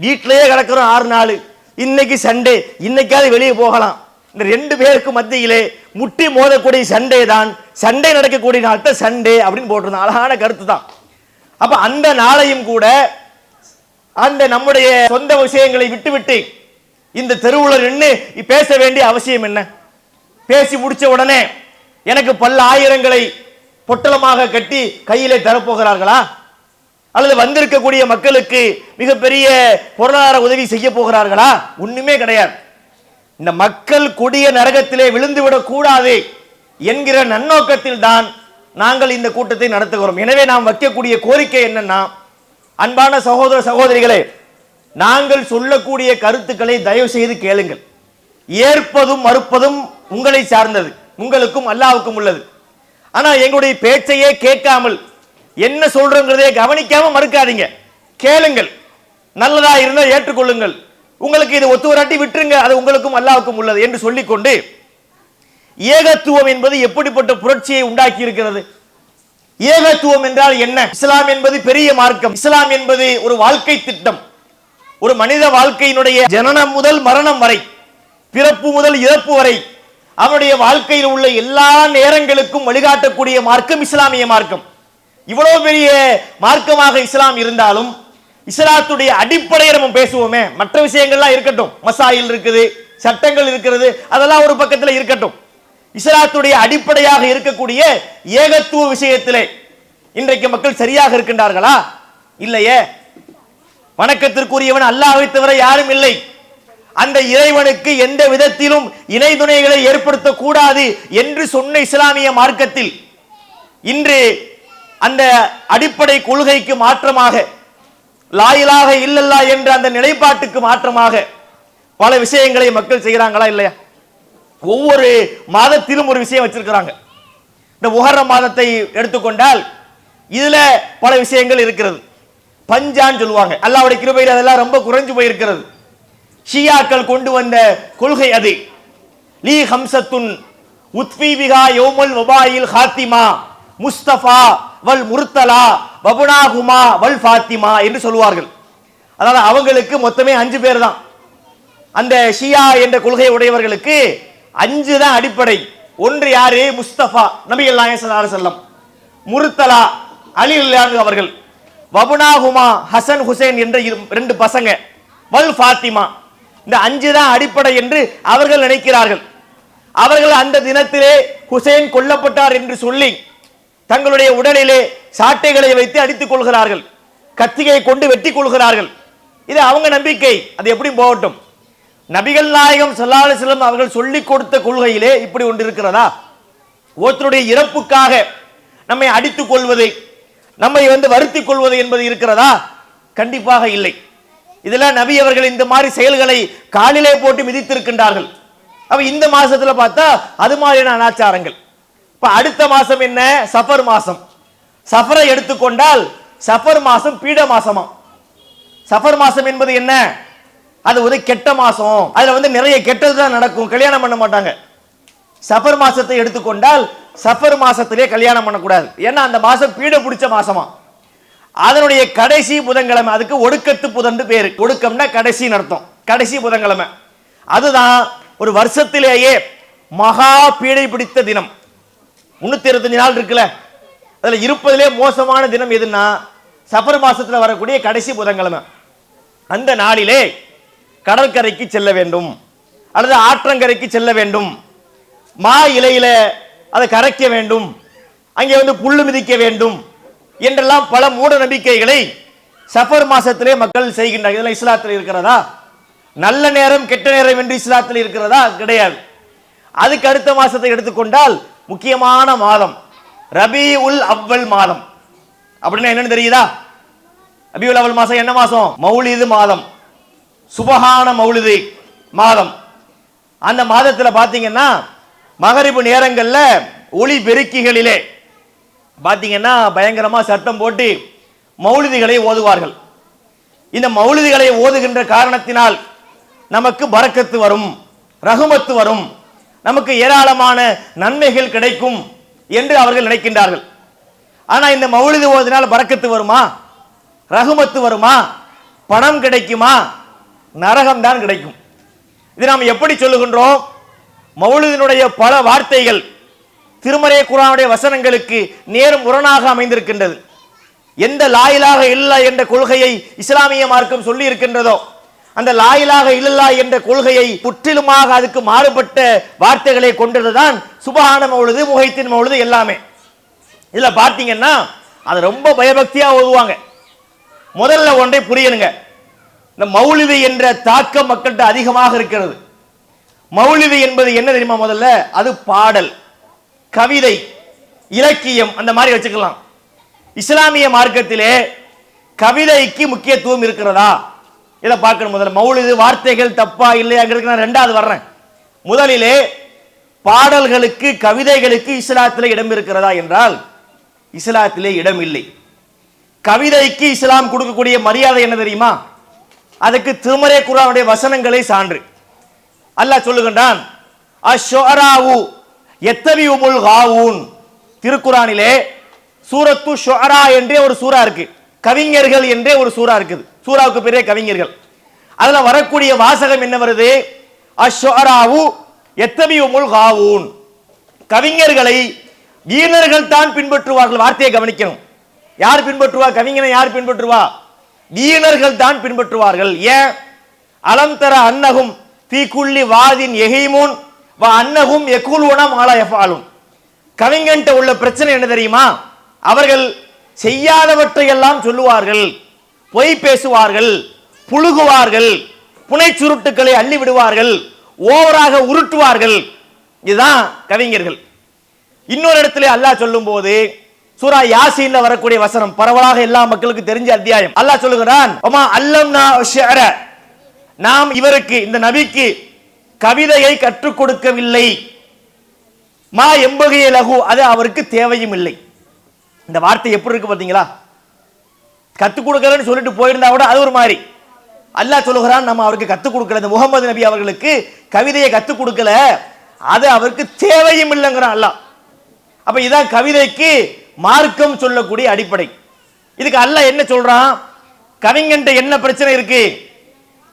வீட்டிலேயே கிடக்கிறோம் 6 நாள், இன்னைக்கு சண்டே, இன்னைக்காவது வெளியே போகலாம். இந்த 2 பேருக்கு மத்தியிலே முட்டி மோதக்கூடிய சண்டே தான், சண்டே நடக்கக்கூடிய நாள் தான் சண்டே அப்படின்னு போட்டிருந்தான். அழகான கருத்து தான். அப்ப அந்த நாளையும் கூட அந்த நம்முடைய சொந்த விஷயங்களை விட்டுவிட்டு இந்த தெருவுல நின்று பேச வேண்டிய அவசியம் என்ன? பேசி முடிச்ச உடனே எனக்கு பல ஆயிரங்களை பொட்டலமாக கட்டி கையிலே தரப்போகிறார்களா? அல்லது வந்திருக்கக்கூடிய மக்களுக்கு மிகப்பெரிய பொருளாதார உதவி செய்ய போகிறார்களா? ஒண்ணுமே கிடையாது. இந்த மக்கள் கொடிய நரகத்திலே விழுந்து விடக் கூடாது என்கிற நன்னோக்கத்தில் தான் நாங்கள் இந்த கூட்டத்தை நடத்துகிறோம். எனவே நாம் வைக்கக்கூடிய கோரிக்கை என்னன்னா, அன்பான சகோதர சகோதரிகளே, நாங்கள் சொல்லக்கூடிய கருத்துக்களை தயவு செய்து கேளுங்கள். ஏற்பதும் மறுப்பதும் உங்களை சார்ந்தது, உங்களுக்கும் அல்லாஹ்வுக்கும் உள்ளது. ஆனா எங்களுடைய பேச்சையே கேட்காமல் என்ன சொல்றோங்கிறதே கவனிக்காம மறுக்காதீங்க, கேளுங்கள். நல்லதா இருந்தால் ஏற்றுக்கொள்ளுங்கள், உங்களுக்கு இது ஒத்து வராட்டி விட்டுருங்க, அது உங்களுக்கும் அல்லாஹ்வுக்கும் உள்ளது என்று சொல்லிக்கொண்டு, ஏகத்துவம் என்பது எப்படிப்பட்ட புரட்சியை உண்டாக்கி இருக்கிறது? ஏகத்துவம் என்றால் என்ன? இஸ்லாம் என்பது பெரிய மார்க்கம். இஸ்லாம் என்பது ஒரு வாழ்க்கை திட்டம். ஒரு மனித வாழ்க்கையினுடைய ஜனனம் முதல் மரணம் வரை, பிறப்பு முதல் இறப்பு வரை அவனுடைய வாழ்க்கையில் உள்ள எல்லா நேரங்களுக்கும் வழிகாட்டக்கூடிய மார்க்கம் இஸ்லாமிய மார்க்கம். இவ்வளவு பெரிய மார்க்கமாக இஸ்லாம் இருந்தாலும் இஸ்லாத்துடைய அடிப்படையை நம்ம பேசுவோமே, மற்ற விஷயங்கள்லாம் இருக்கட்டும், மசாயில் இருக்குது, சட்டங்கள் இருக்கிறது, அதெல்லாம் ஒரு பக்கத்தில் இருக்கட்டும். இஸ்லாத்துடைய அடிப்படையாக இருக்கக்கூடிய ஏகத்துவ விஷயத்திலே இன்றைக்கு மக்கள் சரியாக இருக்கின்றார்களா? இல்லையே. வணக்கத்திற்குரியவன் அல்லாஹ்வை தவிர யாரும் இல்லை. அந்த இறைவனுக்கு எந்த விதத்திலும் இணை துணைகளை ஏற்படுத்த கூடாது என்று சொன்ன இஸ்லாமிய மார்க்கத்தில் இன்று அந்த அடிப்படை கொள்கைக்கு மாற்றமாக, லா இலாஹ இல்லல்லாஹ் என்ற அந்த நிலைப்பாட்டுக்கு மாற்றமாக பல விஷயங்களை மக்கள் செய்கிறாங்களா இல்லையா? ஒவ்வொரு மாதத்திலும் ஒரு விஷயம் வச்சிருக்கிறாங்க. இந்த முஹர்ரம் மாதத்தை எடுத்துக்கொண்டால் இதுல பல விஷயங்கள் இருக்கிறது. பஞ்சான்னு சொல்லுவாங்க. அல்லாஹ்வுடைய கிருபையில் அதெல்லாம் ரொம்ப குறைஞ்சு போயிருக்கிறது. ஷியாக்கள் கொண்டு வந்த கொள்கை அது. லீ ஹம்சத்துன் உத்ஃபி பிஹா யௌமுல் வபாயில் ஹாத்திமா முஸ்தபா வல் முர்த்தலா வபுனாகுமா வல் ஃபாத்திமா என்று சொல்வார்கள். அதாவது அவங்களுக்கு மொத்தமே 5 பேர் தான். அந்த ஷியா என்ற கொள்கை உடையவர்களுக்கு 5 தான் அடிப்படை. ஒன்று யாரு? முஸ்தபா நபிகள் நாயகம் ஸல்லல்லாஹு அலைஹி வஸல்லம், முர்த்தலா அலி ரலியல்லாஹு அவர்கள், வபுனாகுமா ஹசன் ஹுசைன் என்ற 2 பசங்க, வல் ஃபாத்திமா. இந்த 5 தான் அடிப்படை என்று அவர்கள் நினைக்கிறார்கள். அவர்கள் அந்த தினத்திலே ஹுசைன் கொல்லப்பட்டார் என்று சொல்லி தங்களுடைய உடலிலே சாட்டைகளை வைத்து அடித்துக் கொள்கிறார்கள், கத்தியை கொண்டு வெட்டி கொள்கிறார்கள். இது அவங்க நம்பிக்கை, அது எப்படி போகட்டும். நபிகள் நாயகம் ஸல்லல்லாஹு அலைஹி வஸல்லம் அவர்கள் சொல்லிக் கொடுத்த கொள்கையிலே இப்படி ஒன்று இருக்கிறதா? ஒருத்தருடைய இறப்புக்காக நம்மை அடித்துக் கொள்வது, நம்மை வருத்திக் கொள்வது என்பது இருக்கிறதா? கண்டிப்பாக இல்லை. இதெல்லாம் நபி அவர்கள் இந்த மாதிரி செயல்களை காலிலே போட்டு மிதித்திருக்கின்றார்கள். அப்ப இந்த மாசத்துல பார்த்தா அது மாதிரியான அனாச்சாரங்கள். இப்ப அடுத்த மாசம் என்ன? சஃபர் மாசம். சஃபரை எடுத்துக்கொண்டால் சஃபர் மாசம் பீட மாசமா. சஃபர் மாசம் என்பது என்ன? அது ஒரு கெட்ட மாசம். அதுல நிறைய கெட்டது தான் நடக்கும், கல்யாணம் பண்ண மாட்டாங்க. சஃபர் மாசத்தை எடுத்துக்கொண்டால் சஃபர் மாசத்திலே கல்யாணம் பண்ணக்கூடாது. ஏன்னா அந்த மாசம் பீட பிடிச்ச மாசமா. அதனுடைய கடைசி புதன்கிழமை, அதுக்கு ஒடுக்கத்து புதன் பேரு. ஒடுக்கம்னா கடைசி அர்த்தம், கடைசி புதன்கிழமை. அதுதான் ஒரு வருஷத்திலேயே மகா பீடை பிடித்த தினம். 365 நாள் இருக்குல்ல, அதுல இருப்பதிலே மோசமான தினம் எதுன்னா சஃபர் மாசத்துல வரக்கூடிய கடைசி புதன்கிழமை. அந்த நாளிலே கடற்கரைக்கு செல்ல வேண்டும் அல்லது ஆற்றங்கரைக்கு செல்ல வேண்டும், மா இலையில அதை கரைக்க வேண்டும், அங்கே புல்லு மிதிக்க வேண்டும் என்றெல்லாம் பல மூட நம்பிக்கைகளை சஃபர் மாசத்திலே மக்கள் செய்கின்றார்கள். இதெல்லாம் இஸ்லாத்தில் இருக்கிறதா? நல்ல நேரம் கெட்ட நேரம் என்று இஸ்லாத்தில் இருக்கிறதா? கிடையாது. அதுக்கு அடுத்த மாசத்தை எடுத்துக்கொண்டால் முக்கியமான மாதம் ரபீஉல் அவ்வல் மாதம். அப்படின்னா என்னன்னு தெரியுதா? ரபீஉல் அவ்வல் மாசம் என்ன மாசம்? மௌலிது மாதம், சுபஹான மௌலிது மாதம். அந்த மாதத்துல பாத்தீங்கன்னா மகரிபு நேரங்கள்ல ஒளி பெருக்கிகளிலே பாத்தீங்கன்னா பயங்கரமா சட்டம் போட்டு மௌலிதிகளை ஓதுவார்கள். இந்த மௌலிதிகளை ஓதுகின்ற காரணத்தினால் நமக்கு பரக்கத்து வரும், ரஹ்மத் வரும், நமக்கு ஏராளமான நன்மைகள் கிடைக்கும் என்று அவர்கள் நினைக்கின்றார்கள். ஆனா இந்த மௌலிது ஓதினால் பரக்கத்து வருமா, ரஹ்மத் வருமா, பணம் கிடைக்குமா? நரகம் தான் கிடைக்கும். இது நாம் எப்படி சொல்லுகின்றோம்? மௌலிதினுடைய பல வார்த்தைகள் திருமறை குர்ஆனுடைய வசனங்களுக்கு நேர் முரணாக அமைந்திருக்கின்றது. எந்த லா இலாஹ இல்லா என்ற கொள்கையை இஸ்லாமிய மார்க்கம் சொல்லி இருக்கின்றதோ அந்த லா இலாஹ இல்லல்லா என்ற கொள்கையை முற்றிலுமாக அதுக்கு மாறுபட்ட வார்த்தைகளை கொண்டதுதான் சுபஹான மௌலிது, முஹைத்தின் மௌலிது எல்லாமே. இதுல பாத்தீங்கன்னா அது ரொம்ப பயபக்தியா ஓதுவாங்க. முதல்ல ஒன்றை புரியணுங்க, இந்த மௌலிது என்ற தாக்கம் மக்கள்கிட்ட அதிகமாக இருக்கிறது. மௌலிது என்பது என்ன தெரியுமா? முதல்ல அது பாடல், கவிதை, இலக்கியம், அந்த மாதிரி வச்சுக்கலாம். இஸ்லாமிய மார்க்கத்திலே கவிதைக்கு முக்கியத்துவம் இருக்கிறதா இதை பார்க்கணும். முதல்ல மௌலிது வார்த்தைகள் தப்பா இல்லையாங்கிறதுக்கு நான் ரெண்டாவது வர்றேன். முதலிலே பாடல்களுக்கு, கவிதைகளுக்கு இஸ்லாத்திலே இடம் இருக்கிறதா என்றால் இஸ்லாத்திலே இடம் இல்லை. கவிதைக்கு இஸ்லாம் கொடுக்கக்கூடிய மரியாதை என்ன தெரியுமா? அதுக்கு திருமறை குர்ஆனுடைய வசனங்களை சான்று. அல்லாஹ் சொல்லுகின்றான், அஷ்ஷுஅராஉ யத்தபிஉல் காவூன். திருக்குர்ஆனிலே சூரத்து ஷுஅரா என்றே ஒரு சூரா இருக்கு, கவிஞர்கள் என்றே ஒரு சூரா இருக்குது. சூராவுக்கு பேரே கவிஞர்கள். அதுல வரக்கூடிய வாசகம் என்ன வருது? அஷ்ஷுஅராஉ யத்தபிஉல் காவூன். கவிஞர்களை வீணர்கள் தான் பின்பற்றுவார்கள். வார்த்தையை கவனிக்கணும். யார் பின்பற்றுவா? கவிஞனை யார் பின்பற்றுவா? வீணர்கள் தான் பின்பற்றுவார்கள். ஏன்? அலம் தர அன்னகும் தீ குல்லி வாதின் எஹீமுன் வ அன்னகும் யகுலுன மா லா யஃபாலுன். கவிஞன்ட்ட உள்ள பிரச்சனை என்ன தெரியுமா? அவர்கள் செய்யாதவற்றை எல்லாம் சொல்லுவார்கள், பொய் பேசுவார்கள், புழுகுவார்கள், புனை சுருட்டுக்களை அள்ளி விடுவார்கள், ஓவராக உருட்டுவார்கள். இதுதான் கவிஞர்கள். இன்னொரு இடத்துல அல்லாஹ் சொல்லும் போது சூரா யாசீன்ல வரக்கூடிய வசனம் பரவலாக எல்லா மக்களுக்கு தெரிஞ்ச அத்தியாயம். அல்லாஹ் சொல்லுகிறான், வமா அல்லம்னா ஷிஅர, நாம் இவருக்கு, இந்த நபிக்கு கவிதையை கற்றுக் கொடுக்கவில்லை. மா எம்பகிய லகு, அது அவருக்கு தேவையும் இல்லை. இந்த வார்த்தை எப்படி இருக்கு பாத்தீங்களா? கத்துக் கொடுக்கலன்னு சொல்லிட்டு போயிருந்தா கூட அது ஒரு மாதிரி. அல்லாஹ் சொல்லுகிறான், நம்ம அவருக்கு கத்துக் கொடுக்கல, இந்த முகமது நபி அவர்களுக்கு கவிதையை கத்துக் கொடுக்கல, அது அவருக்கு தேவையும் இல்லைங்கிறான் அல்லாஹ். அப்ப இதான் கவிதைக்கு மார்க்கம் சொல்லக்கூடிய அடிப்படை. இதுக்கு அல்லாஹ் என்ன சொல்றான்? கவிஞன்ட்ட என்ன பிரச்சனை இருக்கு?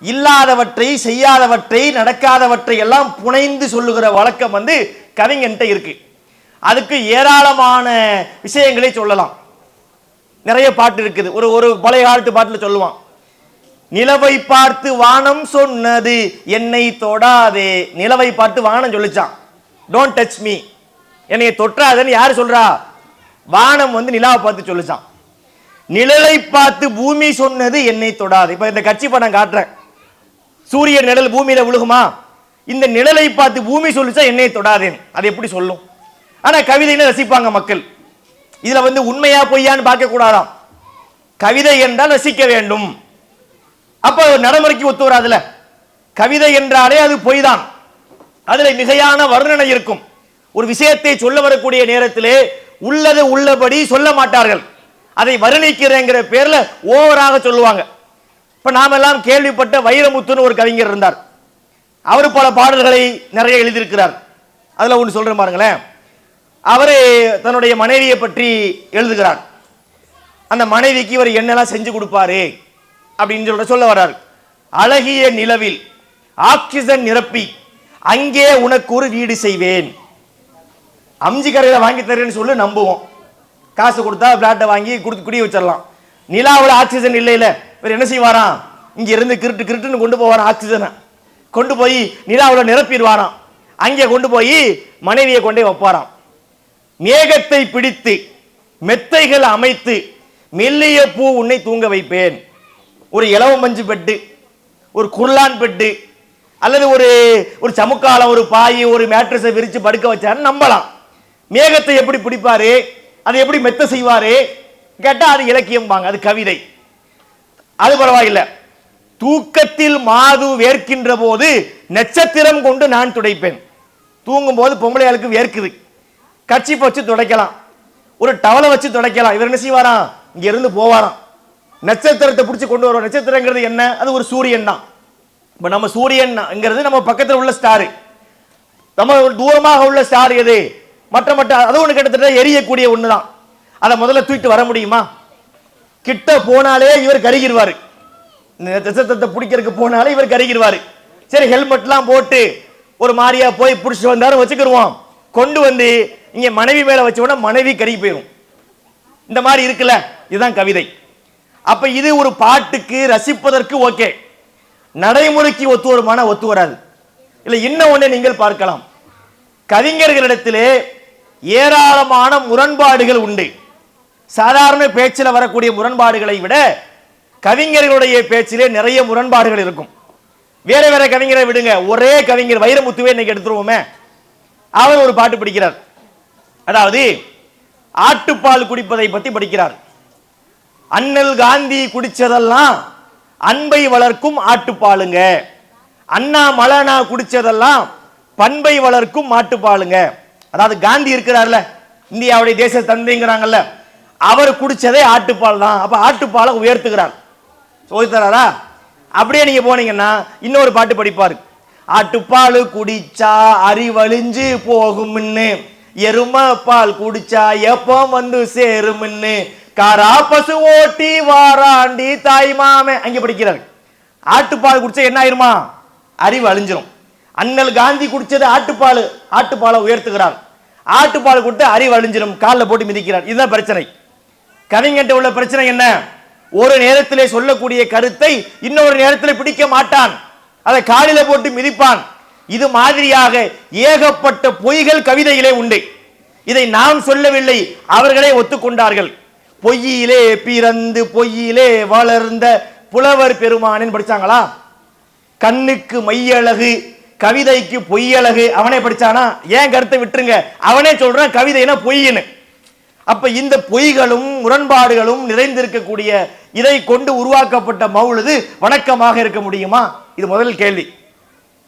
இல்லாதவற்றை, செய்யாதவற்றை, நடக்காதவற்றை எல்லாம் புனைந்து சொல்லுகிற வழக்கம் கவிஞன்ட்ட இருக்கு. அதுக்கு ஏராளமான விஷயங்களை சொல்லலாம். நிறைய பாட்டு இருக்குது. ஒரு பழைய காலத்து பாட்டுல சொல்லுவான், நிலவை பார்த்து வானம் சொன்னது என்னை தொடாதே. நிலவை பார்த்து வானம் சொல்லிச்சான், டோன்ட் டச் மீ, என்னை தொற்றாதன்னு யாரு சொல்றா? வானம் நிலாவை பார்த்து சொல்லிச்சான். நிழலை பார்த்து பூமி சொன்னது என்னை தொடாது. இப்ப இந்த கட்சி படம் காட்டுறேன், சூரிய நிழல் பூமியில விழுகுமா? இந்த நிழலை பார்த்து பூமி சொல்லிச்சா என்னை தொடாதேன், அது எப்படி சொல்லும்? ஆனா கவிதைன்னு ரசிப்பாங்க மக்கள். இதுல உண்மையா பொய்யான்னு பார்க்க கூடாதாம். கவிதை என்றால் ரசிக்க வேண்டும். அப்ப நடைமுறைக்கு ஒத்து வராதுல. கவிதை என்றாலே அது பொய் தான். அதுல மிகையான வர்ணனை இருக்கும். ஒரு விஷயத்தை சொல்ல வரக்கூடிய நேரத்திலே உள்ளது உள்ளபடி சொல்ல மாட்டார்கள். அதை வர்ணிக்கிறேங்கிற பேர்ல ஓவராக சொல்லுவாங்க. இப்ப நாம எல்லாம் கேள்விப்பட்ட வைரமுத்துன்னு ஒரு கவிஞர் இருந்தார். அவர் பல பாடல்களை நிறைய எழுதியிருக்கிறார். அதுல ஒன்று சொல்றேன் பாருங்களேன். அவரு தன்னுடைய மனைவியை பற்றி எழுதுகிறார். அந்த மனைவிக்கு இவர் என்னெல்லாம் செஞ்சு கொடுப்பாரு அப்படின்னு சொல்ல வர்றாரு. அழகிய நிலவில் ஆக்சிஜன் நிரப்பி அங்கே உனக்கு ஒரு வீடு செய்வேன். அம்ஜி கரையில வாங்கி தரேன்னு சொல்லி நம்புவோம். காசு கொடுத்தா பிளாட்டை வாங்கி கொடுத்து குடி வச்சிடலாம். நிலாவில் ஆக்சிஜன் இல்லையில இவர் என்ன செய்வாராம்? இங்க இருந்து கிருட்டு கிருட்டுன்னு கொண்டு போவாராம். ஆக்சிஜனை கொண்டு போய் நிலாவில் நிரப்பிடுவாராம். அங்கே கொண்டு போய் மனைவியை கொண்டே வைப்பாராம். மேகத்தை பிடித்து மெத்தைகள் அமைத்து மெல்லிய பூ உன்னை தூங்க வைப்பேன். ஒரு இலவ மஞ்சு பெட்டு, ஒரு குர்லான் பெட்டு, அல்லது ஒரு சமுக்காலம், ஒரு பாய், ஒரு மேட்ரஸை விரிச்சு படுக்க வச்சாருன்னு நம்பலாம். மேகத்தை எப்படி பிடிப்பாரு, அதை எப்படி மெத்த செய்வாரு கேட்டா அது இலக்கியம் வாங்க, அது கவிதை. அது பரவாயில்லை. தூக்கத்தில் மாது வேர்க்கின்ற போது நட்சத்திரம் கொண்டு நான் துடைப்பேன். தூங்கும் போது பொம்பளையாளுக்கு வேர்க்குது, கர்ச்சீப் வச்சு துடைக்கலாம், ஒரு டவலை வச்சு துடைக்கலாம். இவர் என்ன செய்வாராம்? இங்க இருந்து போவாராம், நட்சத்திரத்தை பிடிச்சு கொண்டு வருவார். நட்சத்திரங்கிறது என்ன? அது ஒரு சூரியன் தான். இப்ப நம்ம சூரியன்ங்கிறது நம்ம பக்கத்தில் உள்ள ஸ்டார், நம்ம தூரமாக உள்ள ஸ்டார் எது? மற்ற அது ஒன்று கிட்டத்தட்ட எரியக்கூடிய ஒண்ணுதான். அதை முதல்ல தூக்கிட்டு வர முடியுமா? கிட்ட போனாலே இவர் கருகிடுவாரு, நட்சத்திரத்தை பிடிக்கிறதுக்கு போனாலே இவர் கருகிடுவாரு. சரி, ஹெல்மெட்லாம் போட்டு ஒரு மாதிரியா போய் பிடிச்சிட்டு வந்தாரு வச்சுக்கிடுவோம். கொண்டு வந்து இங்க மனைவி மேல வச்ச உடனே மனைவி கருகி போயிடும். இந்த மாதிரி இருக்குல்ல, இதுதான் கவிதை. அப்ப இது ஒரு பாட்டுக்கு ரசிப்பதற்கு ஓகே, நடைமுறைக்கு ஒத்து வருமான ஒத்து வராது. இல்ல இன்னும் ஒண்ணு நீங்கள் பார்க்கலாம், கவிஞர்களிடத்திலே ஏராளமான முரண்பாடுகள் உண்டு. சாதாரண பேச்சில் வரக்கூடிய முரண்பாடுகளை விட கவிஞர்களுடைய பேச்சிலே நிறைய முரண்பாடுகள் இருக்கும். வேற வேற கவிஞரை விடுங்க, ஒரே கவிஞர் வைரமுத்துவே இன்னைக்கு எடுத்துருவோமே, அவர் ஒரு பாட்டு படிக்கிறார். அதாவது ஆட்டுப்பால் குடிப்பதை பத்தி படிக்கிறார். அண்ணல் காந்தி குடிச்சதெல்லாம் அன்பை வளர்க்கும் ஆட்டுப்பாலுங்க, அண்ணா மலானா குடிச்சதெல்லாம் பண்பை வளர்க்கும் மாட்டுப்பாலுங்க. அதாவது காந்தி இருக்கிறார்ல, இந்தியாவுடைய தேச தந்தைங்கிறாங்கல்ல, அவர் குடிச்சதே ஆட்டுப்பால் தான். அப்ப ஆட்டுப்பாலை உயர்த்துகிறார். சொல்லித்தராரா? அப்படியே நீங்க போனீங்கன்னா இன்னொரு பாட்டு படிப்பாரு. ஆட்டுப்பால் குடிச்சா அறிவழிஞ்சு போகும்னு, எரும பால் குடிச்சா எப்போ வந்து சேரும்னு, காரா பசு ஓட்டி வாராண்டி தாய் மாமே. அங்க படிக்கிறார். ஆட்டுப்பால் குடிச்சா என்ன ஆயிருமா? அறிவு அழிஞ்சிரும். அண்ணல் காந்தி குடிச்சது ஆட்டுப்பால், ஆட்டுப்பாலை உயர்த்துகிறார். ஆட்டுப்பால் கொடுத்து அறிவு அழிஞ்சிடும், காலில் போட்டு மிதிக்கிறார். இதுதான் பிரச்சனை. கவிஞன்ட்ட உள்ள பிரச்சனை என்ன? ஒரு நேரத்திலே சொல்லக்கூடிய கருத்தை இன்னொரு நேரத்தில் பிடிக்க மாட்டான், அதை காலில போட்டு மிதிப்பான். இது மாதிரியாக ஏகப்பட்ட பொய்கள் கவிதையிலே உண்டு. இதை நாம் சொல்லவில்லை, அவர்களே ஒத்துக்கொண்டார்கள். பொய்யிலே பிறந்து பொய்யிலே வளர்ந்த புலவர் பெருமானின் படிச்சாங்களா? கண்ணுக்கு மையழகு கவிதைக்கு பொய்யழகு, அவனே படிச்சானா? ஏன் கருத்தை விட்டுருங்க, அவனே சொல்றான் கவிதைனா பொய்ன்னு. அப்ப இந்த பொய்களும் முரண்பாடுகளும் நிறைந்திருக்கக்கூடிய இதை கொண்டு உருவாக்கப்பட்ட மௌலுது வணக்கமாக இருக்க முடியுமா? இது முதல் கேள்வி.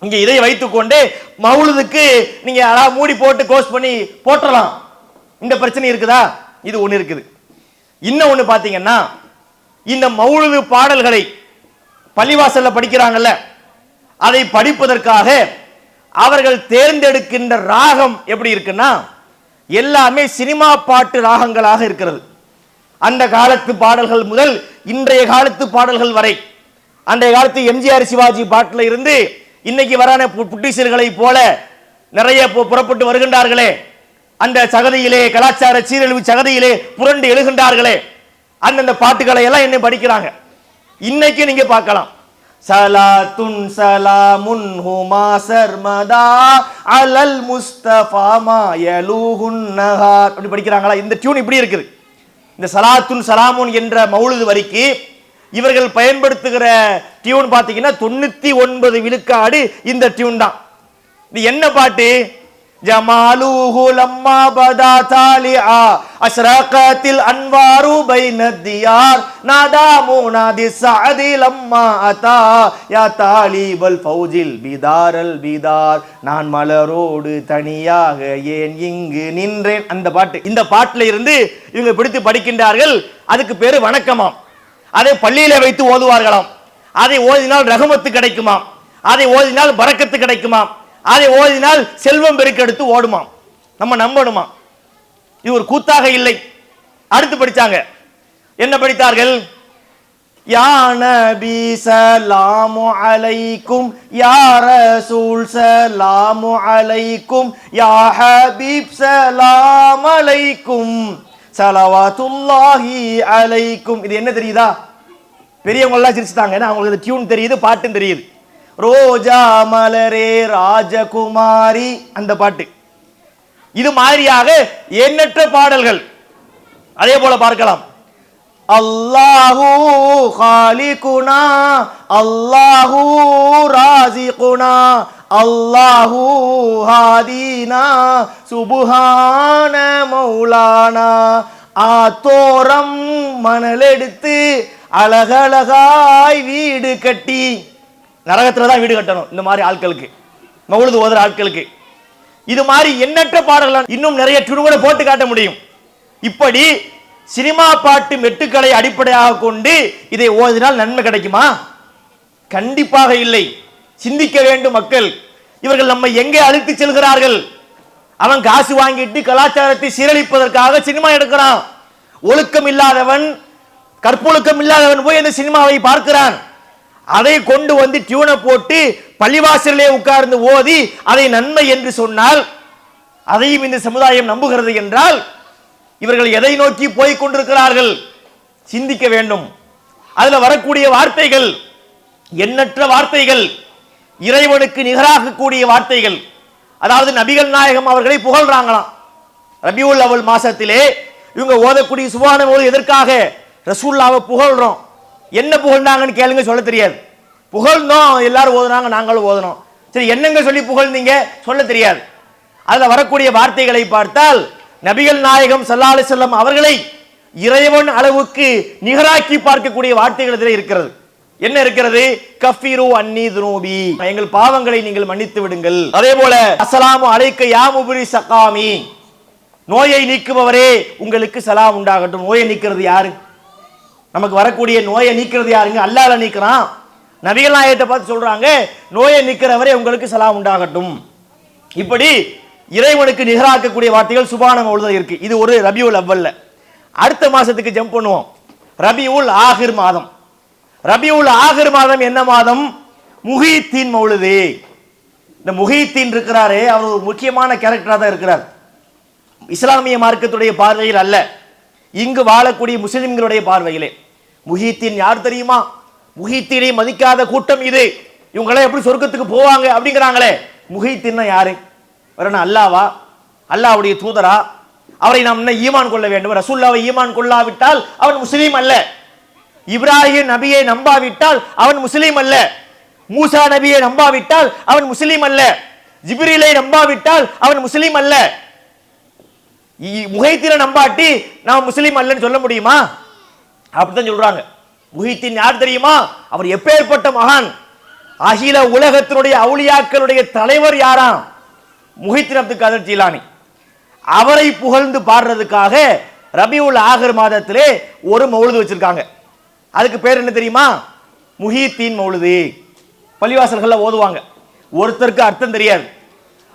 இங்க இதை வைத்துக்கொண்டே மௌலுதுக்கு நீங்க மூடி போட்டு கோஸ் பண்ணி போட்டலாம். இந்த பிரச்சனை இருக்குதா? இது ஒண்ணு இருக்குது. இன்னும் ஒண்ணு பாத்தீங்கன்னா, இந்த மௌலுது பாடல்களை பள்ளிவாசல்ல படிக்கிறாங்கல்ல, அதை படிப்பதற்காக அவர்கள் தேர்ந்தெடுக்கின்ற ராகம் எப்படி இருக்குன்னா, எல்லாமே சினிமா பாட்டு ராகங்களாக இருக்கிறது. அந்த காலத்து பாடல்கள் முதல் இன்றைய காலத்து பாடல்கள் வரை, அன்றைய காலத்து எம்ஜிஆர் சிவாஜி பாட்டில் இருந்து இன்னைக்கு வரான புட்டிசர்களை போல நிறைய புறப்பட்டு வருகின்றார்களே, அந்த சகதியிலே கலாச்சார சீரழிவு சகதியிலே புரண்டு எழுகின்றார்களே, அந்தந்த பாட்டுகளை எல்லாம் என்ன படிக்கிறாங்க. இன்னைக்கு நீங்க பார்க்கலாம், சலாத்துன் சலாமுன் ஹுமா சர்மதா அலல் முஸ்தஃபா மா யலூஹுன் நஹார் அப்படி படிக்கிறாங்களா? இந்த டியூன் இப்படி இருக்குது. இந்த சலாத்துன் சலாமுன் என்ற மௌலுது வரிக்கு இவர்கள் பயன்படுத்துகிற டியூன் பார்த்தீங்கன்னா 99 விழுக்காடு இந்த டியூன் தான். இது என்ன பாட்டு? ஜமாலுஹு லம்மா பதா தாலிஆ அஸ்ரகத்தில் அன்வாரு பைனத் தியார் நாதா முனாதி சஅதி லம்மா அதா யா தாலிபல் ஃபௌஜில் பிதாரல் பிதார் நான் மலரோடு தனியாக ஏன் இங்கு நின்றேன். அந்த பாட்டு, இந்த பாட்டுல இருந்து இவங்க பிடித்து படிக்கின்றார்கள். அதுக்கு பேரு வணக்கமாம். அதை பள்ளியில வைத்து ஓதுவார்களாம். அதை ஓதினால் ரஹமத்து கிடைக்குமாம், அதை ஓதினால் பரக்கத்து கிடைக்குமாம், அதை ஓதினால் செல்வம் பெருக்கெடுத்து ஓடுமாம். நம்ம நம்பணுமா? இது ஒரு கூத்தாக இல்லை. அடுத்து படிச்சாங்க, என்ன படித்தார்கள்? யா நபி ஸலாமு அலைக்கும், யா ரசூல் ஸலாமு அலைக்கும், யா ஹபீப் ஸலாம் அலைக்கும், ஸலவாத்துல்லாஹி அலைக்கும். இது என்ன தெரியுதா? பெரியவங்க எல்லாம் சிரிச்சுட்டாங்க, ஏன்னா அவங்களுக்கு இந்த டியூன் தெரியுது, பாட்டும் தெரியுது. ரோஜா மலரே ராஜகுமாரி அந்த பாட்டு. இது மாதிரியாக எண்ணற்ற பாடல்கள். அதே போல பார்க்கலாம், அல்லாஹு காலிகுனா அல்லாஹு ராசிகுனா அல்லாஹு ஹாதீனா சுபஹான மௌலானா. ஆத்தோரம் மணலெடுத்து அழகழகாய் வீடு கட்டி, நரகத்துல தான் வீடு கட்டணும் இந்த மாதிரி ஆட்களுக்கு, மௌலுது ஓதுற ஆட்களுக்கு. இது மாதிரி எண்ணற்ற பாடல்கள், இன்னும் நிறைய துணுகளை போட்டு காட்ட முடியும். இப்படி சினிமா பாட்டு மெட்டுக்களை அடிப்படையாக கொண்டு இதை ஓதினால் நன்மை கிடைக்குமா? கண்டிப்பாக இல்லை. சிந்திக்க வேண்டும் மக்கள். இவர்கள் நம்மை எங்கே அழைத்து செல்கிறார்கள்? அவன் காசு வாங்கிட்டு கலாச்சாரத்தை சீரழிப்பதற்காக சினிமா எடுக்கிறான். ஒழுக்கம் இல்லாதவன், கற்பொழுக்கம் இல்லாதவன் போய் அந்த சினிமாவை பார்க்கிறான். அதை கொண்டு வந்து டியூனை போட்டு பள்ளிவாசலிலே உட்கார்ந்து ஓதி அதை நன்மை என்று சொன்னால் அதையும் இந்த சமுதாயம் நம்புகிறது என்றால் இவர்கள் எதை நோக்கி போய் கொண்டிருக்கிறார்கள்? சிந்திக்க வேண்டும். அதுல வரக்கூடிய வார்த்தைகள் எண்ணற்ற வார்த்தைகள், இறைவனுக்கு நிகராக கூடிய வார்த்தைகள். அதாவது நபிகள் நாயகம் அவர்களை புகழ்றாங்களாம். ரபியுல் அவல் மாசத்திலே இவங்க ஓதக்கூடிய சுப்ஹான ஓது எதற்காக? ரசூலுல்லாஹ்வை புகழ்றோம். என்ன புகழ்ந்தாங்கன்னு கேளுங்க, சொல்ல தெரியாது. புகழ்ந்தோம், எல்லாரும் ஓதுனாங்க, நாங்களும் ஓதுனோம். சரி, என்னங்க சொல்லி புகழ்ந்தீங்க? சொல்ல தெரியாது. அதுல வரக்கூடிய வார்த்தைகளை பார்த்தால் நபிகள் நாயகம் ஸல்லல்லாஹு அலைஹி வஸல்லம் அவர்களை இறைவன் அளவுக்கு நிகராக்கி பார்க்கக்கூடிய வார்த்தைகள் இதில் இருக்கிறது. என்ன இருக்கிறது? கஃபிரு அன்னி துனூபி, எங்கள் பாவங்களை நீங்கள் மன்னித்து விடுங்கள். அதே போல அஸ்ஸலாமு அலைக்க யா முப்ரி ஸகாமி, நோயை நீக்குபவரே உங்களுக்கு சலாம் உண்டாகட்டும். நோயை நீக்கிறது யாரு? நமக்கு வரக்கூடிய நோயை நீக்கிறது யாருங்க? அல்லாஹ் நீக்கிறான். நபிகள் நாயகத்தை பார்த்து சொல்றாங்க, நோயை நீக்கிறவரே உங்களுக்கு சலாம் உண்டாகட்டும். இப்படி இறைவனுக்கு நிகராக்கக்கூடிய வார்த்தைகள் சுபான மௌலுதுல இருக்கு. இது ஒரு ரபியுல் அவ்வல்ல. அடுத்த மாசத்துக்கு ஜம்ப் பண்ணுவோம். ரபியுல் ஆகிர் மாதம். ரபியுல் ஆகிர் மாதம் என்ன மாதம்? முஹித்தீன் மௌலுது. இந்த முஹித்தீன் இருக்கிறாரே, அவர் ஒரு முக்கியமான கேரக்டரா தான் இருக்கிறார். இஸ்லாமிய மார்க்கத்துடைய பார்வையில் அல்ல, இங்கு வாழக்கூடிய முஸ்லிம்களுடைய பார்வையிலே. முஹித்தீன் யார் தெரியுமா? முஹித்தீனை மதிக்காத கூட்டம் இது. இவங்களே எப்படி சொர்க்கத்துக்கு போவாங்க அப்படிங்கிறாங்களே. முஹித்தீன் யாரு? அல்லாவா? அல்லாஹ்வுடைய தூதரா? அவரை நாம் என்ன ஈமான் கொள்ள வேண்டும்? ரசூலுல்லாஹ்வை ஈமான் கொள்ளாவிட்டால் அவன் முஸ்லீம் அல்ல. இப்ராஹிம் நபியை நம்பாவிட்டால் அவன் முஸ்லீம் அல்ல. மூசா நபியை நம்பாவிட்டால் அவன் முஸ்லீம் அல்ல. ஜிப்ரீலை நம்பாவிட்டால் அவன் முஸ்லீம் அல்ல. முஹைத்தீனை நம்பாட்டி நாம் முஸ்லீம் அல்லன்னு சொல்ல முடியுமா? அப்படித்தான் சொல்றாங்க. முஹைத்தீன் யார் தெரியுமா? அவர் எப்பேற்பட்ட மகான்! அகில உலகத்தினுடைய அவுலியாக்களுடைய தலைவர் யாராம்? முஹைத்தீன் அப்துல் காதர் ஜீலானி. அவரை புகழ்ந்து பாடுறதுக்காக ரபியுல் ஆகிர் மாதத்திலே ஒரு மௌலுது வச்சிருக்காங்க. அதுக்கு பேர் என்ன தெரியுமா? முஹித்தீன் மௌலுது. பள்ளிவாசல்கள்ல ஓதுவாங்க. ஒருத்தருக்கு அர்த்தம் தெரியாது.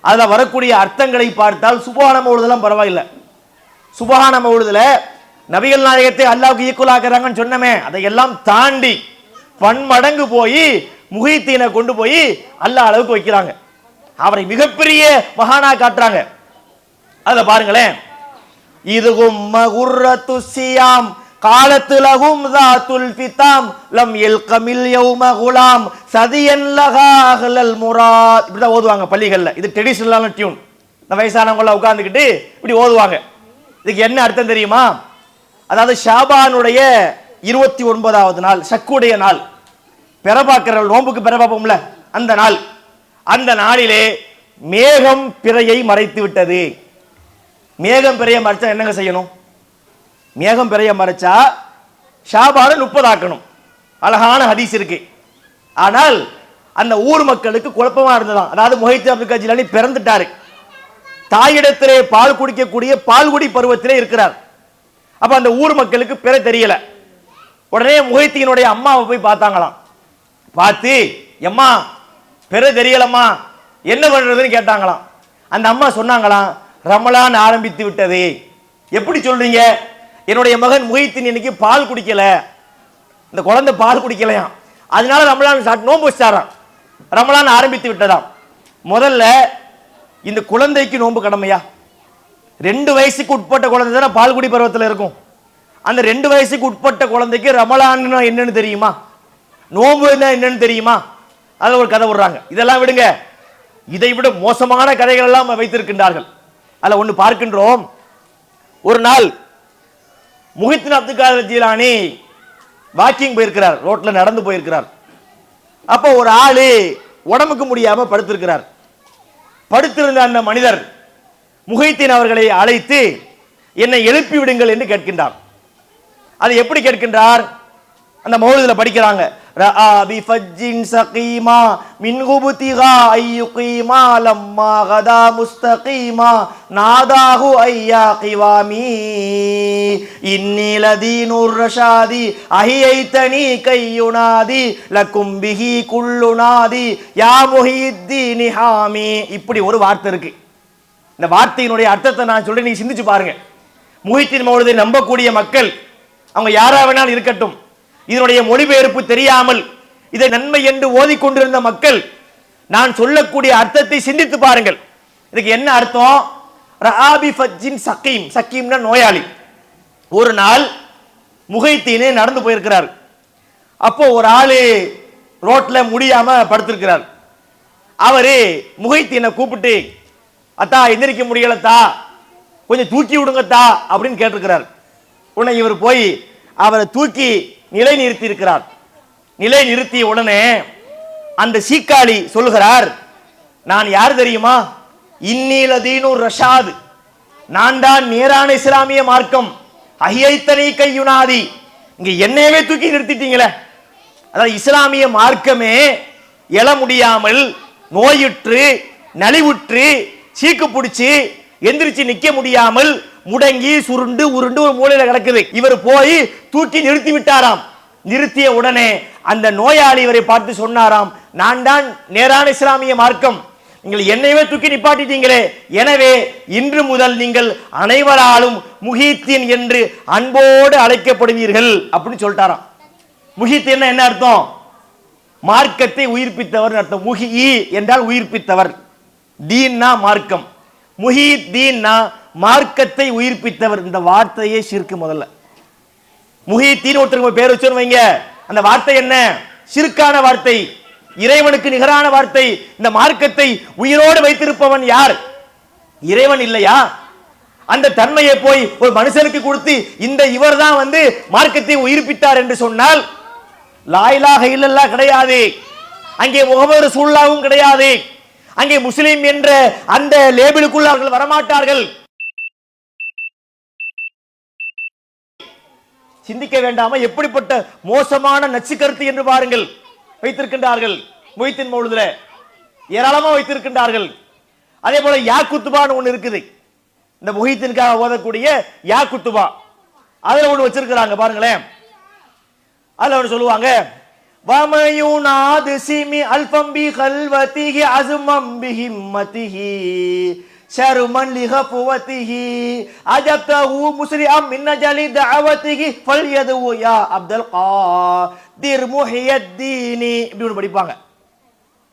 அதுல வரக்கூடிய அர்த்தங்களை பார்த்தால் சுப்ஹான மௌலுதெல்லாம் பரவாயில்லை. சுப்ஹான மௌலுதுல நபிகள் நாயகத்தை அல்லாஹ்வுக்கு ஈக்குவலாக்குறாங்கன்னு சொன்னமே, அதையெல்லாம் தாண்டி பன்மடங்கு போய் முஹித்தீனை கொண்டு போய் அல்லாஹ் அளவுக்கு வைக்கிறாங்க. அவரை மிகப்பெரிய மகானா காட்டுறாங்க. அத பாருங்களேன். இதுகும் மகுர்ரத்து சியாம் காலத்துலகும் தாத்துல் ஃபிதாம் லம் யல்கமில் யௌம குலாம் சதியன் லஹா அஹ்லல் முராத். இப்படி தான் ஓதுவாங்க பள்ளிகள்ல. இது ட்ரெடிஷனலான டியூன். இந்த வயசானவங்க உட்கார்ந்துக்கிட்டு இப்படி ஓதுவாங்க. இதுக்கு என்ன அர்த்தம் தெரியுமா? அதாவது ஷாபானுடைய 29வது நாள், சக்குடைய நாள், பெற பார்க்கிற நோம்புக்கு பெற பார்ப்போம்ல, அந்த நாள். அந்த நாளிலே மேகம் பிறையை மறைத்து விட்டது. மேகம் பிறையை மறைச்சா என்னங்க செய்யணும்? மேகம் பிறையை மறைச்சா ஷாபான 30 ஆக்கணும். அழகான ஹதீஸ் இருக்கு. ஆனால் அந்த ஊர் மக்களுக்கு குழப்பமா இருந்ததாம். அதாவது முஹைத்தீன் அப்துல் காதர் ஜீலானி பிறந்துட்டாரு, தாயிடத்திலே பால் குடிக்கக்கூடிய பால்குடி பருவத்திலே இருக்கிறார். அப்ப அந்த ஊர் மக்களுக்கு பிற தெரியல. உடனே முஹைத்தீனுடைய அம்மாவை போய் பார்த்தாங்களாம். பார்த்து, எம்மா பிற தெரியலம்மா, என்ன பண்றதுன்னு கேட்டாங்களாம். அந்த அம்மா சொன்னாங்களாம், ரமலான் ஆரம்பித்து விட்டது. எப்படி சொல்றீங்க? என்னுடைய மகன் முஹைத்தீன் இன்னைக்கு பால் குடிக்கல, இந்த குழந்தை பால் குடிக்கலையாம், அதனால ரமலான் நோன்பு வச்சாராம். ரமலான் ஆரம்பித்து விட்டதாம். முதல்ல இந்த குழந்தைக்கு நோன்பு கடமையா? 2 வயசுக்கு உட்பட்ட குழந்தை தானே பால்குடி பருவத்தில் இருக்கும். அந்த 2 வயசுக்கு உட்பட்ட குழந்தைக்கு ரமலான் என்னன்னு தெரியுமா? நோன்பு என்னன்னு தெரியுமா? அதில் ஒரு கதை விடுறாங்க. இதெல்லாம் விடுங்க, இதை விட மோசமான கதைகள் எல்லாம் வைத்திருக்கின்றார்கள். அதில் ஒன்று பார்க்கின்றோம். ஒரு நாள் முஹித்தீன் அப்துல் காதர் ஜீலானி வாக்கிங் போயிருக்கிறார், ரோட்ல நடந்து போயிருக்கிறார். அப்போ ஒரு ஆளு உடம்புக்கு முடியாம படுத்திருக்கிறார். படுத்திருந்த அந்த மனிதர் முஹைத்தீன் அவர்களை அழைத்து என்னை எழுப்பி விடுங்கள் என்று கேட்கின்றார். அது எப்படி கேட்கின்றார்? அந்த மௌலிதுல படிக்கிறாங்க, ரஆ பிஃஜ்ஜின் ஸகீமா மின் குப்திகா அய்யுகீமா லம்மா கதா முஸ்தகீமா நாதாஹு ஐயா கிவாமி இன்னி லதீனுர் ரஷாதி அஹியைதனி கையுனாதி லக்கும் பிஹி குல்லு நாதி யா முஹித்தீன் ஹாமி. இப்படி ஒரு வார்த்தை இருக்கு. இந்த வார்த்தையினுடைய அர்த்தத்தை நான் சொல்றேன், நீங்க சிந்திச்சு பாருங்க. முஹித்தீன் மௌலூதை நம்பக்கூடிய மக்கள் அவங்க யாரா வேணாலும் இருக்கட்டும், இதனுடைய மொழிபெயர்ப்பு தெரியாமல் இதை நன்மை என்று ஓதிக்கொண்டிருந்த மக்கள் நான் சொல்லக்கூடிய அர்த்தத்தை சிந்தித்து பாருங்கள். இதுக்கு என்ன அர்த்தம்? ரஆ பிஃஜ்ஜின் ஸகீம், ஸகீம்னா நோயாளி. ஒரு நாள் முஹித்தீன் நடந்து போயிருக்கிறார். அப்போ ஒரு ஆளு ரோட்ல முடியாம படுத்திருக்கிறார். அவரு முஹித்தீனை கூப்பிட்டு, அத்தா எந்திரிக்க முடியலத்தா, கொஞ்சம் தூக்கி விடுங்கத்தா அப்படின்னு கேட்டிருக்கிறார். உடனே இவர் போய் அவரை தூக்கி நிலை நிறுத்தி இருக்கிறார். நிலை நிறுத்திய உடனே அந்த சீக்காளி சொல்லுகிறார், நான் யார் தெரியுமா? இன்னீல தீனுர் ரஷாத், நான் தான் நேரான இஸ்லாமிய மார்க்கம். அஹியைத்தனை கையுனாதி, இங்க என்னையவே தூக்கி நிறுத்திட்டீங்களே. அதாவது இஸ்லாமிய மார்க்கமே எழ முடியாமல் நோயுற்று நலிவுற்று சீக்கு பிடிச்சி எந்திரிச்சு நிக்க முடியாமல் முடங்கி சுருண்டு உருண்டு ஒரு மூலையில கிடக்குது. இவர் போய் தூக்கி நிறுத்தி விட்டாராம். நிறுத்திய உடனே அந்த நோயாளி இவரை பார்த்து சொன்னாராம், நான் தான் நேரான இஸ்லாமிய மார்க்கம், நீங்கள் என்னையவே தூக்கி நிப்பாட்டிட்டீங்களே, எனவே இன்று முதல் நீங்கள் அனைவராலும் முஹித்தீன் என்று அன்போடு அழைக்கப்படுவீர்கள் அப்படின்னு சொல்லிட்டாராம். முஹித்தீன் என்ன அர்த்தம்? மார்க்கத்தை உயிர்ப்பித்தவர் அர்த்தம். முஹி என்றால் உயிர்ப்பித்தவர், தீன்னா மார்க்கம், முஹித்தீன்னா மார்க்கத்தை உயிர்ப்பித்தவர். இந்த வார்த்தையே ஷிர்க். முதல்ல முஹித்தீன் ஒருத்தருக்கு பேர் வச்சோன்னு வைங்க, அந்த வார்த்தை என்ன? ஷிர்கான வார்த்தை, இறைவனுக்கு நிகரான வார்த்தை. இந்த மார்க்கத்தை உயிரோடு வைத்திருப்பவன் யார்? இறைவன் இல்லையா? அந்த தன்மையை போய் ஒரு மனுஷனுக்கு கொடுத்து இந்த இவர் தான் வந்து மார்க்கத்தை உயிர்ப்பித்தார் என்று சொன்னால் லா இலாஹ இல்லல்லாஹ் கிடையாது, அங்கே முஹம்மது ரசூலுல்லாஹ்வும் கிடையாது, அங்கே முஸ்லிம் என்ற அந்த லேபிளுக்குள்ள அவர்கள் வரமாட்டார்கள். சிந்திக்க வேண்டாமா? எப்படிப்பட்ட மோசமான நச்சு கருத்து என்று பாருங்கள் வைத்திருக்கின்றார்கள். முஹித்தீன் மௌலூதுல ஏராளமா வைத்திருக்கின்றார்கள். அதே போல யா குத்துபான்னு ஒண்ணு இருக்குது, இந்த முஹித்தீனுக்காக ஓதக்கூடிய யா குத்துபா, அதுல ஒண்ணு வச்சிருக்கிறாங்க பாருங்களேன். அதுல ஒண்ணு சொல்லுவாங்க, வமயுனாது சிமி அல்ஃபம் பி கல்வதிஹி அஸ்மம் பி ஹிம்மதிஹி ஷர்மன் லிஹஃபவதிஹி அஜப்தஹு முஸ்ரிஅம் மின் ஜலி தஅவதிஹி ஃபல்யது யா அப்துல் காதிர் முஹியத்தீன். இப்படி ஒன்று படிப்பாங்க.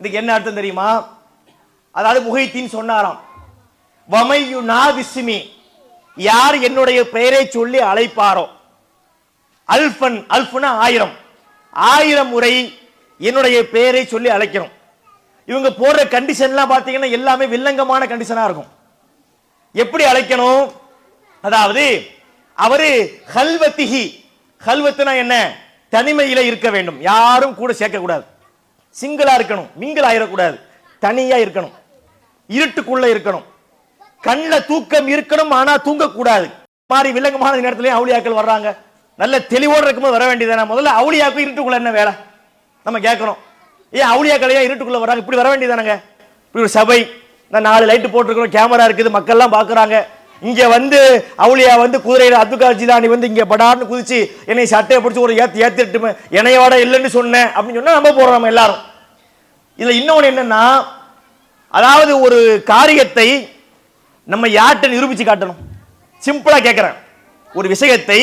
இதுக்கு என்ன அர்த்தம் தெரியுமா? அதாவது முஹித்தீன் சொன்னாராம், வமயுனாது சிமி, யார் என்னுடைய பெயரை சொல்லி அழைப்பாரோ, அல்ஃபன், அல்ஃப்னா 1000, 1000 முறை என்னுடைய பெயரை சொல்லி அழைக்கணும். இவங்க போடுற கண்டிஷன்லாம் பார்த்தீங்கன்னா எல்லாமே வில்லங்கமான கண்டிஷனா இருக்கும். எப்படி அழைக்கணும்? அதாவது அவரு ஹல்வத்திஹி, ஹல்வத்துனா என்ன? தனிமையில இருக்க வேண்டும், யாரும் கூட சேர்க்க கூடாது, சிங்கிளா இருக்கணும், மிங்கிள் ஆயிடக்கூடாது, தனியா இருக்கணும், இருட்டுக்குள்ள இருக்கணும், கண்ணுல தூக்கம் இருக்கணும் ஆனா தூங்க கூடாது. மாதிரி வில்லங்கமான நேரத்திலேயே அவுலியாக்கள் வர்றாங்க. நல்ல தெளிவோடு இருக்கும்போது வர வேண்டியதானே. முதல்ல அவுலியாவுக்கு இருட்டுக்குள்ள என்ன வேலை நம்ம கேட்கணும். ஏன் அவுலியாக்களையா இருட்டுக்குள்ள வராங்க? இப்படி வர வேண்டியதானங்க. இப்படி ஒரு சபை, நான் 4 லைட் போட்டிருக்கிறோம், கேமரா இருக்குது, மக்கள்லாம் பாக்குறாங்க. இங்க வந்து அவுலியா வந்து குதிரையில அப்துல் காதர் ஜிலானி வந்து இங்க படார்னு குதிச்சு என்னை சட்டையை பிடிச்சி ஒரு ஏத்திட்டுமே என்னையோட இல்லைன்னு சொன்னேன் அப்படின்னு சொன்னா நம்ம போறோம் நம்ம எல்லாரும். இதுல இன்னொன்னு என்னன்னா, அதாவது ஒரு காரியத்தை நம்ம யார்கிட்ட நிரூபிச்சு காட்டணும். சிம்பிளா கேட்கிறேன், ஒரு விஷயத்தை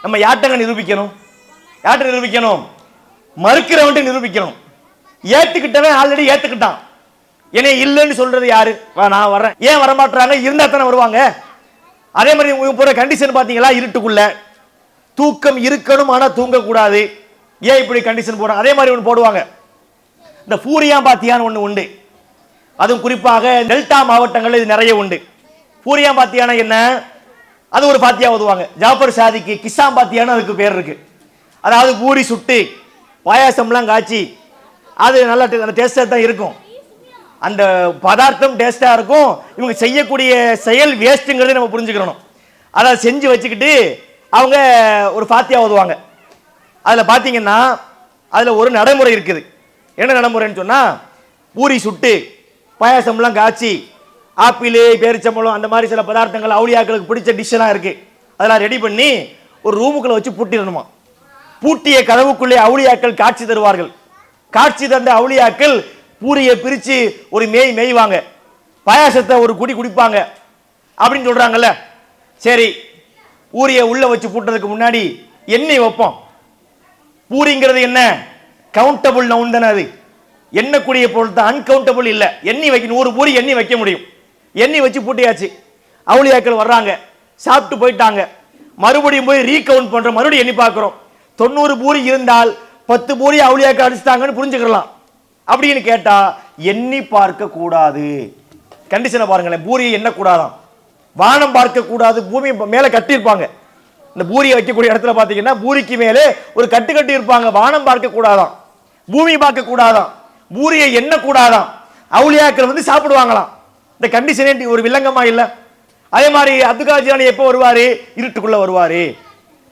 நம்ம யார்கிட்ட நிரூபிக்கணும்? யார்கிட்ட நிரூபிக்கணும்? மறுக்கிறவன்ட்டு நிரூபிக்கணும். ஏத்துக்கிட்டவன் ஆல்ரெடி ஏத்துக்கிட்டான், என்னை இல்லைன்னு சொல்றது யாரு? நான் வர்றேன். ஏன் வரமாட்டாங்க? இருந்தா தானே வருவாங்க. அதே மாதிரி போற கண்டிஷன் பாத்தீங்களா? இருட்டுக்குள்ள தூக்கம் இருக்கணும் ஆனா தூங்க கூடாது. ஏன் இப்படி கண்டிஷன் போறாங்க? அதே மாதிரி ஒன்று போடுவாங்க, இந்த பூரியா பாத்தியான்னு ஒண்ணு உண்டு, அதுவும் குறிப்பாக டெல்டா மாவட்டங்கள் இது நிறைய உண்டு. பூரியா பாத்தியானா என்ன? அது ஒரு பாத்தியா ஓதுவாங்க. ஜாஃபர் சாதிக்கு கிஸ்ஸாம் பாத்தியான்னு அதுக்கு பேர் இருக்கு. அதாவது பூரி சுட்டு பாயாசம்லாம் காய்ச்சி அது நல்லா அந்த டேஸ்டா தான் இருக்கும், அந்த பதார்த்தம் டேஸ்டா இருக்கும். இவங்க செய்யக்கூடிய செயல் வேஸ்ட்டுங்கிறத நம்ம புரிஞ்சுக்கணும். அதை செஞ்சு வச்சுக்கிட்டு அவங்க ஒரு பாத்தியா ஓதுவாங்க. அதுல பாத்தீங்கன்னா அதுல ஒரு நடைமுறை இருக்குது. என்ன நடைமுறைன்னு சொன்னா, பூரி சுட்டு பாயாசம்லாம் காய்ச்சி ஆப்பிள் பேரிச்சம்பழம் அந்த மாதிரி சில பதார்த்தங்கள் அவுளியாக்களுக்கு பிடிச்ச டிஷ்ஷெல்லாம் இருக்கு, அதெல்லாம் ரெடி பண்ணி ஒரு ரூமுக்குள்ள வச்சு பூட்டிடணுமா. பூட்டிய கதவுக்குள்ளே அவுளியாக்கள் காட்சி தருவார்கள். காட்சி தந்த அவுளியாக்கள் பூரியை பிரிச்சு ஒரு மேய்வாங்க, பாயாசத்தை ஒரு குடி குடிப்பாங்க அப்படின்னு சொல்றாங்கல்ல. சரி, பூரியை உள்ள வச்சு பூட்டுறதுக்கு முன்னாடி எண்ணெய் வைப்போம். பூரிங்கிறது என்ன, கவுண்டபிள் நவுன் தானே, அது எண்ணக்கூடிய பொருள் தான், அன்கவுண்டபிள் இல்ல. எண்ணி வைக்க 100 பூரி எண்ணி வைக்க முடியும். எண்ணி வச்சு பூட்டியாச்சு. அவுளியாக்கள் வர்றாங்க, சாப்பிட்டு போயிட்டாங்க. மறுபடியும் போய் ரீகவுண்ட் பண்றோம், மறுபடியும் எண்ணி பார்க்கிறோம். 90 பூரி இருந்தால் 10 பூரி அவுளியாக்கள் அடிச்சுட்டாங்கன்னு புரிஞ்சுக்கலாம். அப்படின்னு கேட்டா எண்ணி பார்க்க கூடாது. கண்டிஷனை பாருங்களேன், பூரியை எண்ண கூடாதாம், வானம் பார்க்க கூடாது. பூமி மேல கட்டியிருப்பாங்க, இந்த பூரியை வைக்கக்கூடிய இடத்துல பாத்தீங்கன்னா பூரிக்கு மேலே ஒரு கட்டு கட்டி இருப்பாங்க. வானம் பார்க்க கூடாதாம், பூமி பார்க்க கூடாதாம், பூரியை எண்ண கூடாதாம். அவுளியாக்கள் வந்து சாப்பிடுவாங்களாம். இந்த கண்டிஷனே ஒரு வில்லங்கமா இல்ல? அதே மாதிரி அப்துல் காதர் ஜிலானி எப்போ வருவாரு, இருட்டுக்குள்ள வருவாரு,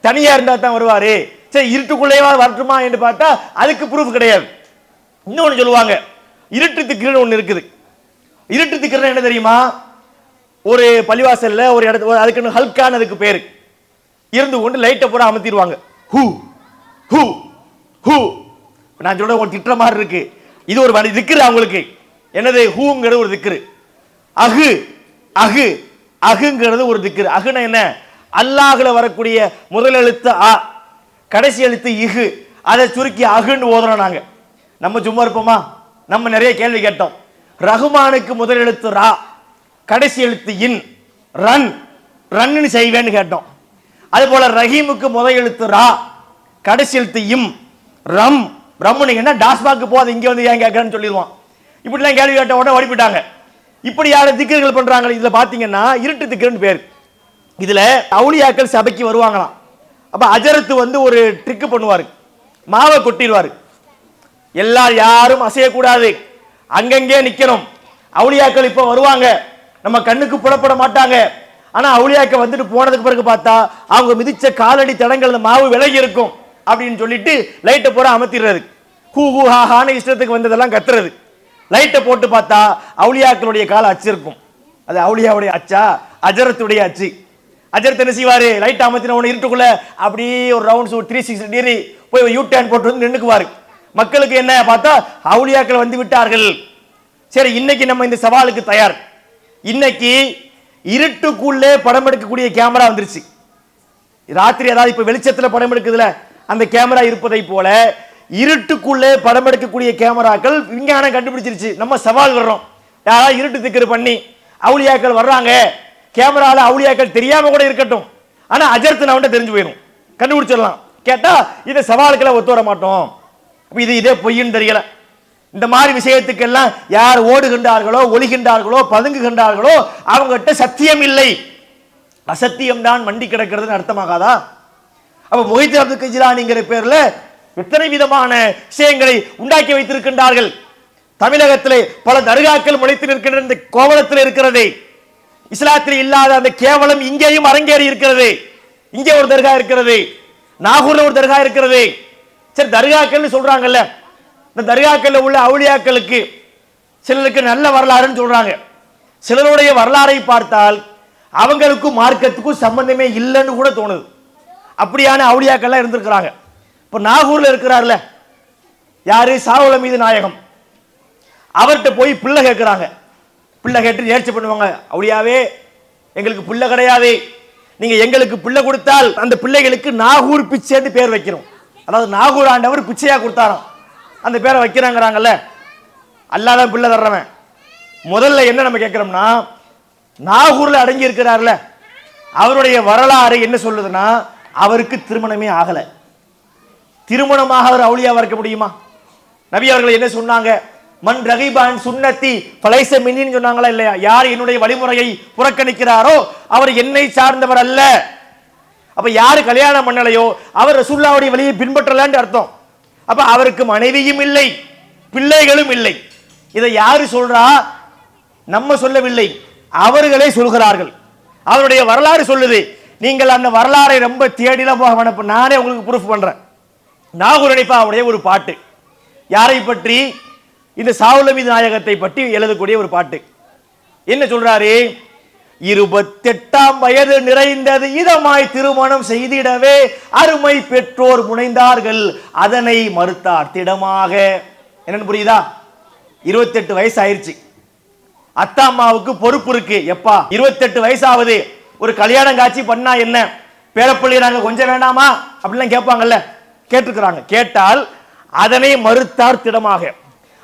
தனியா இருந்தா தான் வருவாரு. சரி, இருட்டுக்குள்ளேயே வரட்டுமா என்று பார்த்தா அதுக்கு ப்ரூஃப் கிடையாது. இன்னொன்னு சொல்லுவாங்க, இருட்டு திக்கிரன்னு ஒண்ணு இருக்குது. இருட்டு திக்கிரன்னு என்ன தெரியுமா, ஒரு பள்ளிவாசல்ல ஒரு இடத்துல அதுக்கு ஹல்கான் அதுக்கு பேரு இருந்து கொண்டு லைட்டை பூரா அமர்த்திடுவாங்க. ஹூ ஹூ ஹூ, நான் சொல்ற ஒரு திட்டுற மாதிரி இருக்கு. இது ஒரு வழி திக்ரு அவங்களுக்கு. என்னது, ஹூங்கிறது ஒரு திக்ரு, அஹு அஹு அஹுங்கிறது ஒரு திக்ரு. அஹுனா என்ன, அல்லாஹ்ல வரக்கூடிய முதல் எழுத்து அ, கடைசி எழுத்து இஹு, அதை சுருக்கி அஹுன்னு ஓதுறோம் நாங்க. நம்ம சும்மா இருப்போமா? நம்ம நிறைய கேள்வி கேட்டோம். ரஹ்மானுக்கு முதல் எழுத்து ரா, கடைசி எழுத்து இன், ரன் ரன்னு செய்வேன்னு கேட்டோம். அதே போல ரஹீமுக்கு முதல் எழுத்து ரா, கடைசி எழுத்து இம், ரம் ரம்முன்னு டாஸ்மாக்கு போது இங்க வந்து ஏன் கேட்கறேன்னு சொல்லிடுவான். இப்படிலாம் கேள்வி கேட்ட உடனே ஓடிப்பிட்டாங்க. இப்படி யார திக்கர்கள் பண்றாங்க. இதுல பாத்தீங்கன்னா இருட்டு திக்கர்னு பேர். இதுல அவுளியாக்கள் சபைக்கு வருவாங்களாம். அப்ப அஜரத்து வந்து ஒரு ட்ரிக் பண்ணுவாரு, மாவை கொட்டிடுவாரு. யாரும் அசையக்கூடாது, அங்கங்கே நிக்கணும். அவுளியாக்கள் இப்ப வருவாங்க, நம்ம கண்ணுக்கு புலப்பட மாட்டாங்க. ஆனா அவுளியாக்கள் வந்துட்டு போனதுக்கு பிறகு பார்த்தா அவங்க மிதிச்ச காலடி தடங்கள் அந்த மாவு விலகி இருக்கும் அப்படின்னு சொல்லிட்டு லைட்டை பூரா அமர்த்திடுறது. ஹூ ஹூ ஹா ஹான இஷ்டத்துக்கு வந்ததெல்லாம் கத்துறது. லைட்டை போட்டு பார்த்தா அவுளியாக்களுடைய கால அச்சு இருக்கும். அது அவுளியாவுடைய அச்சா, அஜரத்துடைய அச்சு. அஜரத் என்ன செய்வாரு, லைட் அமர்த்தின உடனே இருட்டுக்குள்ள அப்படியே ஒரு ரவுண்ட்ஸ், ஒரு 360 டிகிரி போய் யூ டர்ன் போட்டு வந்து நின்னுக்குவாரு. மக்களுக்கு என்ன பார்த்தா அவுளியாக்கள் வந்து விட்டார்கள். சரி, இன்னைக்கு நம்ம இந்த சவாலுக்கு தயார். இன்னைக்கு இருட்டுக்குள்ளே படம் எடுக்கக்கூடிய கேமரா வந்துருச்சு. ராத்திரி அதாவது இப்ப வெளிச்சத்துல படம் எடுக்குதுல அந்த கேமரா இருப்பதை போல இருட்டுக்குள்ளே படம் எடுக்கக்கூடிய கேமராக்கள் விஞ்ஞானம் கண்டுபிடிச்சிருச்சு. நம்ம சவால் வர்றோம், யாராவது இருட்டு திக்கர் பண்ணி அவுளியாக்கள் வர்றாங்க, கேமரால அவுளியாக்கள் தெரியாம கூட இருக்கட்டும், ஆனா அஜர்த்து நான் தெரிஞ்சு போயிடும், கண்டுபிடிச்சிடலாம். கேட்டா இதை சவாலுக்கெல்லாம் ஒத்து வர மாட்டோம். இது இதே பொய்ன்னு தெரியல. இந்த மாதிரி விஷயத்துக்கெல்லாம் யார் ஓடுகின்றார்களோ, ஒளிகின்றார்களோ, பதுங்குகின்றார்களோ அவங்ககிட்ட சத்தியம் இல்லை, அசத்தியம் தான் மண்டி கிடக்கிறதுன்னு அர்த்தமாகாதா? அப்ப முஹித் அப்துல் ஜிலானிங்கிற பேர்ல எத்தனை விதமான விஷயங்களை உண்டாக்கி வைத்திருக்கின்றார்கள். தமிழகத்திலே பல தர்காக்கள் முளைத்து நிற்கின்ற இந்த கோவலத்தில் இருக்கிறது. இஸ்லாத்தில் இல்லாத அந்த கேவலம் இங்கேயும் அரங்கேறி இருக்கிறது. இங்கே ஒரு தர்கா இருக்கிறது, நாகூர்ல ஒரு தர்கா இருக்கிறது. சரி, தர்காக்கள் சொல்றாங்கல்ல, இந்த தர்காக்கள்ல உள்ள அவுளியாக்களுக்கு சிலருக்கு நல்ல வரலாறுன்னு சொல்றாங்க. சிலருடைய வரலாறை பார்த்தால் அவங்களுக்கும் மார்க்கத்துக்கும் சம்பந்தமே இல்லைன்னு கூட தோணுது. அப்படியான அவுளியாக்கள்லாம் இருந்திருக்கிறாங்க. இப்ப நாகூர்ல இருக்கிறார்ல யாரு, சாவுல மீது நாயகம், அவர்கிட்ட போய் பிள்ளை கேட்கிறாங்க. பிள்ளை கேட்டு நேர்ச்சி பண்ணுவாங்க, அவுளியாவே எங்களுக்கு பிள்ளை கிடையாது, நீங்க எங்களுக்கு பிள்ளை கொடுத்தால் அந்த பிள்ளைகளுக்கு நாகூர் பிச்சைன்னு பேர் வைக்கிறோம். அதாவது நாகூர் ஆண்டவர் பிச்சையா கொடுத்தாராம், அந்த பேரை வைக்கிறாங்கிறாங்கல்ல. அல்லாதான் பிள்ளை தர்றவன். முதல்ல என்ன நம்ம கேட்கிறோம்னா, நாகூர்ல அடங்கி இருக்கிறார்ல அவருடைய வரலாறு என்ன சொல்லுதுன்னா, அவருக்கு திருமணமே ஆகல. திருமணமாக அவர் அவுளியாவா இருக்க முடியுமா? நபி அவர்கள் என்ன சொன்னாங்க, மன் ரகிபான் சுன்னத்தி பலைச மின்னின்னு சொன்னாங்களா இல்லையா? யார் என்னுடைய வழிமுறையை புறக்கணிக்கிறாரோ அவர் என்னை சார்ந்தவர் அல்ல. அப்ப யாரு கல்யாணம் பண்ணலையோ அவர் ரசூலுல்லாஹ்வுடைய வழியை பின்பற்றலன்னு அர்த்தம். அப்ப அவருக்கு மனைவியும் இல்லை, பிள்ளைகளும் இல்லை. இதை யாரு சொல்றா? நம்ம சொல்லவில்லை, அவர்களே சொல்கிறார்கள். அவருடைய வரலாறு சொல்லுது. நீங்கள் அந்த வரலாறை ரொம்ப தேடிலாம் போக வேணாம், நானே உங்களுக்கு ப்ரூஃப் பண்றேன். நாகூர் ஹனீஃபாவுடைய ஒரு பாட்டு, யாரை பற்றி? இந்த சாவுலமி நாயகத்தை பற்றி எழுதக்கூடிய ஒரு பாட்டு. என்ன சொல்றாரு? 28ஆம் வயது நிறைந்தது இதமாய் திருமணம் செய்திடவே அருமை பெற்றோர் முனைந்தார்கள், அதனை மறுத்தார் திடமாக. என்னன்னு புரியுதா? 28 வயசு ஆயிருச்சு, அத்தா அம்மாவுக்கு பொறுப்பு இருக்கு. எப்பா 28 வயசாவது, ஒரு கல்யாணம் காட்சி பண்ணா என்ன, பேரப்பிள்ளை நாங்க கொஞ்சம் வேண்டாமா அப்படிலாம் கேட்பாங்கல்ல, கேட்டிருக்கிறாங்க. கேட்டால் அதனை மறுத்தார் திடமாக.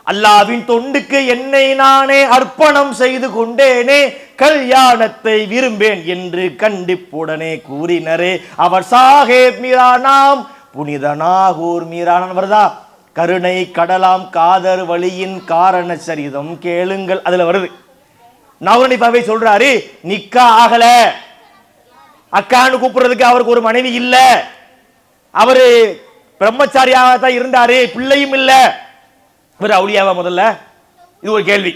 அல்லாவின் தொண்டுக்கு என்னை நானே அர்ப்பணம் செய்து கொண்டேனே, கல்யாணத்தை விரும்பேன் என்று கண்டிப்புடனே கூறினரே அவர் சாஹேப் மீரானாம் புனித நாகூர் மீரானான். வருதா? கருணை கடலாம் காதர் வழியின் காரண சரிதம் கேளுங்கள், அதுல வருது. நாகூர் ஹனீஃபாவை சொல்றாரு, நிக்கா ஆகல, அக்கான்னு கூப்பிடுறதுக்கு அவருக்கு ஒரு மனைவி இல்ல, அவரு பிரம்மச்சாரியாக தான் இருந்தாரு, பிள்ளையும் இல்ல. இவர் அவுலியாவா? முதல்ல இது ஒரு கேள்வி.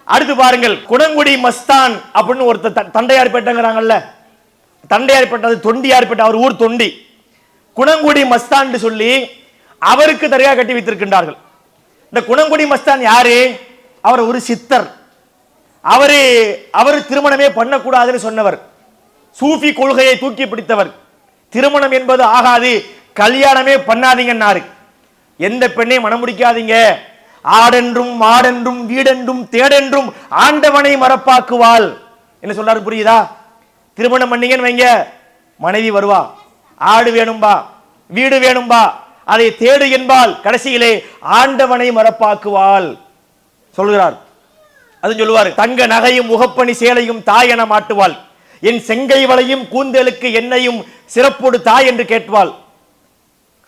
அடுத்து பாருங்கள், குணங்குடி மஸ்தான் அப்படின்னு ஒருத்தர் தண்டையார்பேட்டைங்கிறாங்கல்ல, தண்டையார்பேட்டை தொண்டியார்பேட்டை, அவர் ஊர் தொண்டி. குணங்குடி மஸ்தான் சொல்லி அவருக்கு தரியா கட்டி வைத்திருக்கின்றார்கள். இந்த குணங்குடி மஸ்தான் யாரு? அவர் ஒரு சித்தர். அவரு திருமணமே பண்ணக்கூடாதுன்னு சொன்னவர், சூஃபி கொள்கையை தூக்கி பிடித்தவர். திருமணம் என்பது ஆகாது, கல்யாணமே பண்ணாதீங்கன்னாரு. எந்த பெண்ணை மனம் முடிக்காதீங்க, ஆடென்றும் மாடென்றும் வீடென்றும் தேடென்றும் ஆண்டவனை மறப்பாக்குவாள். என்ன சொல்றாரு புரியுதா? திருமணம் பண்ணீங்கன்னு வைங்க, மனைவி வருவா, ஆடு வேணும்பா, வீடு வேணும்பா, அதை தேடு என்பால் கடைசியிலே ஆண்டவனை மறப்பாக்குவாள் சொல்கிறார். அது சொல்லுவார், தங்க நகையும் முகப்பணி சேலையும் தாய் என மாட்டுவாள், என் செங்கை வளையும் கூந்தலுக்கு என்னையும் சிறப்போடு தாய் என்று கேட்பாள்.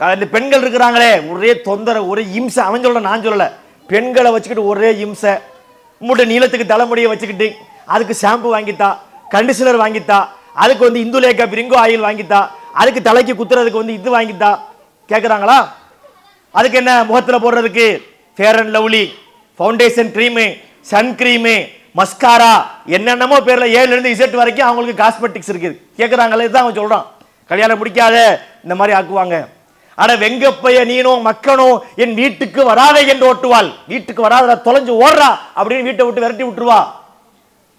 இந்த பெண்கள் இருக்கிறாங்களே, ஒரே தொந்தரவு, ஒரே இம்சை. அவன் சொல்ல, நான் சொல்லல, பெண்களை வச்சுக்கிட்டு ஒரே இம்சை. மூட்டை நீளத்துக்கு தலைமுடியை வச்சுக்கிட்டு அதுக்கு ஷாம்பு வாங்கித்தா, கண்டிஷனர் வாங்கித்தா, அதுக்கு வந்து இந்துலேக்கா பிரிங்கோ ஆயில் வாங்கித்தா, அதுக்கு தலைக்கு குத்துறதுக்கு வந்து இது வாங்கித்தா. கேட்குறாங்களா? அதுக்கு என்ன முகத்தில் போடுறதுக்கு Fair and Lovely, foundation cream, sun cream, mascara, என்னென்னமோ பேரில் 7 இருந்து Z வரைக்கும் அவங்களுக்கு காஸ்மெட்டிக்ஸ் இருக்குது. கேட்குறாங்களே, இதுதான் அவன் சொல்கிறான். கல்யாணம் முடிக்காத இந்த மாதிரி ஆக்குவாங்க. அட வெங்கப்பைய நீனோ மக்கனோ என் வீட்டுக்கு வராதே என்று ஓட்டுவாள். வீட்டுக்கு வராத தொலைஞ்சு ஓடுறா அப்படின்னு வீட்டை விட்டு விரட்டி விட்டுருவா.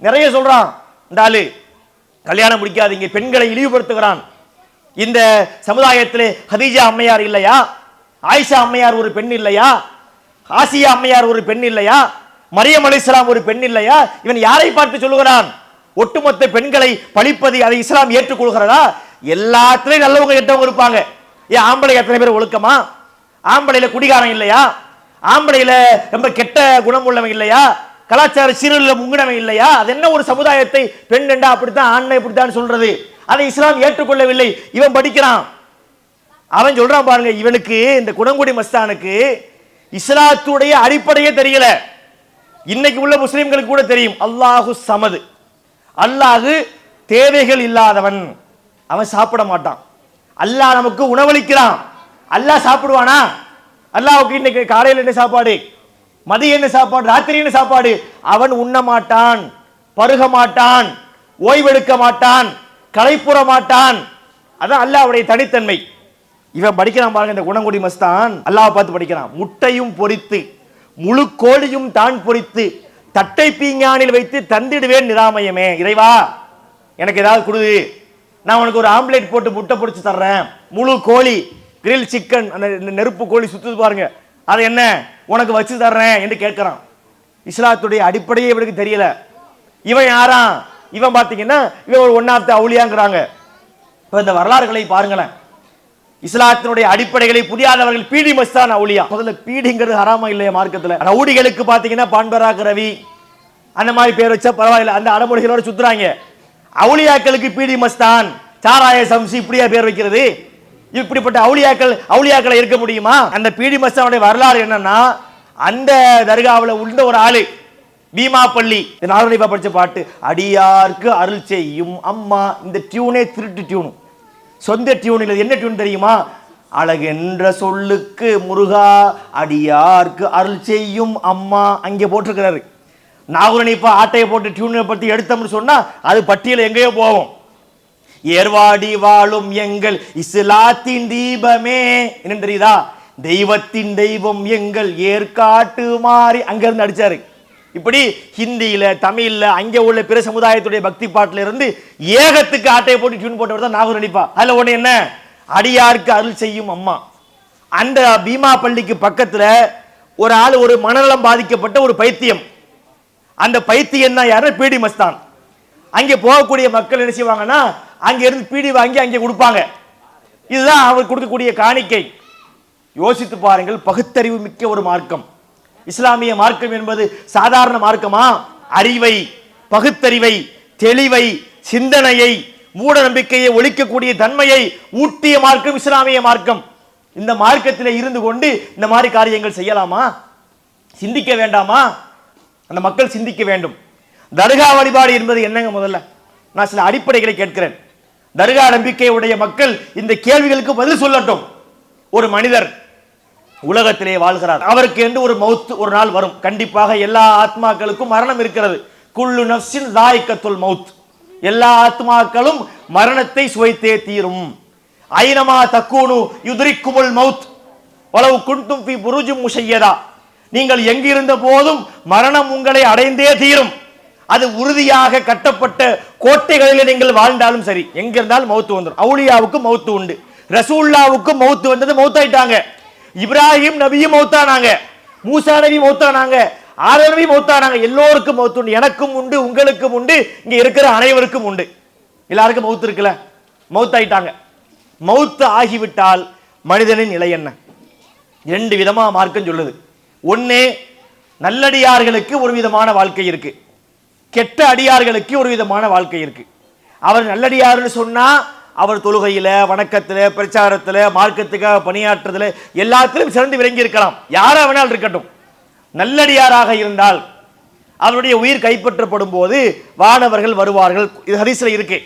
நிறைய சொல்றான் இந்த ஆளு. கல்யாணம் முடிக்காதீங்க, பெண்களை இழிவுபடுத்துகிறான். இந்த சமுதாயத்திலே ஹதீஜா அம்மையார் இல்லையா? ஆயிஷா அம்மையார் ஒரு பெண் இல்லையா? ஆசியா அம்மையார் ஒரு பெண் இல்லையா? மரியம் அலைஹிஸ்ஸலாம் ஒரு பெண் இல்லையா? இவன் யாரை பார்த்து சொல்லுகிறான்? ஒட்டுமொத்த பெண்களை பழிப்பது அதை இஸ்லாம் ஏற்றுக்கொள்கிறதா? எல்லாத்திலையும் நல்லவங்க கெட்டவங்க இருப்பாங்க. ஏன் ஆம்பளை எத்தனை பேர் ஒழுக்கமா? ஆம்பளையில குடிகாரம் இல்லையா? ஆம்பளையில ரொம்ப கெட்ட குணம் உள்ளவன் இல்லையா? கலாச்சார சீரழில முங்கினவன் இல்லையா? அது என்ன ஒரு சமுதாயத்தை பெண் என்றா அப்படித்தான், ஆண் இப்படித்தான் சொல்றது? அதை இஸ்லாம் ஏற்றுக்கொள்ளவில்லை. இவன் படிக்கிறான், அவன் சொல்றான் பாருங்க, இவனுக்கு இந்த குணங்குடி மஸ்தானுக்கு இஸ்லாத்துடைய அடிப்படையே தெரியல. இன்னைக்கு உள்ள முஸ்லிம்களுக்கு கூட தெரியும், அல்லாஹு சமது, அல்லாஹு தேவைகள் இல்லாதவன், அவன் சாப்பிட மாட்டான். அல்லாஹ் நமக்கு உணவளிக்கிறான், அல்லாஹ் சாப்பிடுவானா? அல்லாஹ்வுக்கு இன்னைக்கு காலையில் என்ன சாப்பாடு, மதியம் என்ன சாப்பாடு, ராத்திரி என்ன சாப்பாடு? அவன் உண்ண மாட்டான், பருக மாட்டான், ஓய்வெடுக்க மாட்டான், களைப்புற மாட்டான். அதான் அல்லாஹ்வுடைய தனித்தன்மை. இவன் படிக்கிறான் பாருங்க, இந்த குணங்குடி மஸ்தான் அல்லாஹ் பார்த்து படிக்கிறான். முட்டையும் பொரித்து முழு கோழியும் தான் பொரித்து தட்டை பீங்கானில் வைத்து தந்திடுவேன் நிராமயமே. இறைவா எனக்கு ஏதாவது கொடு, நான் உனக்கு ஒரு ஆம்லேட் போட்டு முட்டை பொரிச்சு தர்றேன். முழு கோழி கிரில் சிக்கன், அந்த நெருப்பு கோழி சுத்துது பாருங்க, அதை என்ன உனக்கு வச்சு தர்றேன் என்று கேட்கிறான். இஸ்லாத்துடைய அடிப்படையே இவனுக்கு தெரியல. இவன் யாரா? இவன் பார்த்தீங்கன்னா இவன் ஒரு ஒன்னாப்த அவுலியாங்கிறாங்க. இப்போ இந்த வரலாறுகளை பாருங்களேன், இஸ்லாத்தினுடைய அடிப்படைகளை புரியாதவர்கள் பீடி மஸ்தான் அவுலியா. முதல்ல பீடிங்கிறது ஹராமா இல்லையா மார்க்கத்தில்? ரவுடிகளுக்கு பார்த்தீங்கன்னா பான்பராக் ரவி அந்த மாதிரி பேர் வச்சா பரவாயில்ல, அந்த அடமொழிகளோட சுத்துறாங்க. அவுலியாக்களுக்கு பீடி மஸ்தான், சாராய சம்சி இப்படியா பேர் வைக்கிறது? இப்படிப்பட்ட அவுலியாக்களை இருக்க முடியுமா? அந்த பீடி மஸ்தானுடைய வரலாறு என்னன்னா, அந்த தர்காவில் உள்ள ஒரு ஆளு பீமாப்பள்ளி, நாகரிகா படிச்ச பாட்டு, அடியார்க்கு அருள் செய்யும் அம்மா. இந்த டியூனே திருட்டு டியூனு, சொந்த டியூன் இல்லை. என்ன டியூன் தெரியுமா? அழகென்ற சொல்லுக்கு முருகா அடியார்க்கு அருள் செய்யும் அம்மா. அங்கே போட்டிருக்கிறாரு. நாகூர் ஹனீஃபா ஆட்டையை போட்டு டியூனை பற்றி எடுத்தோம்னு சொன்னா அது பட்டியல எங்கேயோ போவோம். ஏர்வாடி வாழும் எங்கள் இஸ்லாத்தின் தீபமே என்ன தெரியுதா? தெய்வத்தின் தெய்வம் எங்கள் ஏற்காட்டு மாறி அங்க இருந்து அடிச்சாரு. இப்படி ஹிந்தியில, தமிழ்ல, அங்கே உள்ள பிற சமுதாயத்துடைய பக்தி பாட்டுல இருந்து ஏகத்துக்கு ஆட்டையை போட்டு டியூன் போட்டவர் தான் நாகூர் நடிப்பா. அதுல ஒண்ணு என்ன, அடியாருக்கு அருள் செய்யும் அம்மா. அந்த பீமா பள்ளிக்கு பக்கத்துல ஒரு ஆள், ஒரு மனநலம் பாதிக்கப்பட்ட ஒரு பைத்தியம். அந்த பைத்தியம் தான் யாரு? பீடி மஸ்தான். அங்கே போகக்கூடிய மக்கள் என்ன செய்வாங்கன்னா, அங்க இருந்து பீடி வாங்கி அங்கே கொடுப்பாங்க. இதுதான் அவர் கொடுக்கக்கூடிய காணிக்கை. யோசித்து பாருங்கள், பகுத்தறிவு மிக்க ஒரு மார்க்கம் இஸ்லாமிய மார்க்கம் என்பது சாதாரண மார்க்கமா? அறிவை, பகுத்தறிவை, தெளிவை, சிந்தனையை, மூட நம்பிக்கையை ஒழிக்கக்கூடிய தன்மையை ஊட்டிய மார்க்கம் இஸ்லாமிய மார்க்கம். இந்த மார்க்கத்தில் இருந்து கொண்டு இந்த மாதிரி காரியங்கள் செய்யலாமா? சிந்திக்க வேண்டாமா? அந்த மக்கள் சிந்திக்க வேண்டும். தர்கா வழிபாடு என்பது என்னங்க? முதல்ல நான் சில அடிப்படைகளை கேட்கிறேன். தர்கா நம்பிக்கையுடைய மக்கள் இந்த கேள்விகளுக்கு பதில் சொல்லட்டும். ஒரு மனிதர் உலகத்திலே வாழ்கிறார், அவருக்கு என்று ஒரு மௌத் ஒரு நாள் வரும். கண்டிப்பாக எல்லா ஆத்மாக்களுக்கும் மரணம் இருக்கிறது. குல்லு நஃப்ஸின் ஸாயிகத்துல் மௌத், எல்லா ஆத்மாக்களும் மரணத்தை சுவைத்தே தீரும். ஐனமா தக்கூனு யுத்ரிக்குமுல் மௌத் வலவ் குன்தும் ஃபீ புருஜின் முஷய்யதா, நீங்கள் எங்கிருந்த போதும் மரணம் உங்களை அடைந்தே தீரும். அது உறுதியாக கட்டப்பட்ட கோட்டைகளில் நீங்கள் வாழ்ந்தாலும் சரி, எங்க இருந்தாலும் மௌத்து வந்துடும். அவுலியாவுக்கு மௌத்து உண்டு, ரசூலுல்லாவுக்கு மௌத்து வந்தது, மௌத்தாயிட்டாங்க. இப்ராஹிம் நபியும் மௌத்தானாங்க, மூசா நபி மௌத்தானாங்க, ஆதம் நபி மௌத்தானாங்க. எல்லோருக்கும் மௌத்து உண்டு. எனக்கும் உண்டு, உங்களுக்கும் உண்டு, இங்க இருக்கிற அனைவருக்கும் உண்டு. எல்லாருக்கும் மௌத்து இருக்குல்ல, மௌத்தாயிட்டாங்க. மௌத்து ஆகிவிட்டால் மனிதனின் நிலை என்ன? ரெண்டு விதமா மார்க்கம் சொல்லுது. ஒண்ணு, நல்லடியார்களுக்கு ஒரு விதமான வாழ்க்கை இருக்கு, கெட்ட அடியார்களுக்கு ஒரு விதமான வாழ்க்கை இருக்கு. அவர் நல்லடியார்னு சொன்னா அவர் தொழுகையில, வணக்கத்துல, பிரச்சாரத்துல, மார்க்கத்துக்காக பணியாற்றுறதுல எல்லாத்திலும் சிறந்து விளங்கி இருக்கலாம், யாரா வேணால் இருக்கட்டும். நல்லடியாராக இருந்தால் அவருடைய உயிர் கைப்பற்றப்படும் போது வானவர்கள் வருவார்கள். இது ஹதீஸ்ல இருக்கு,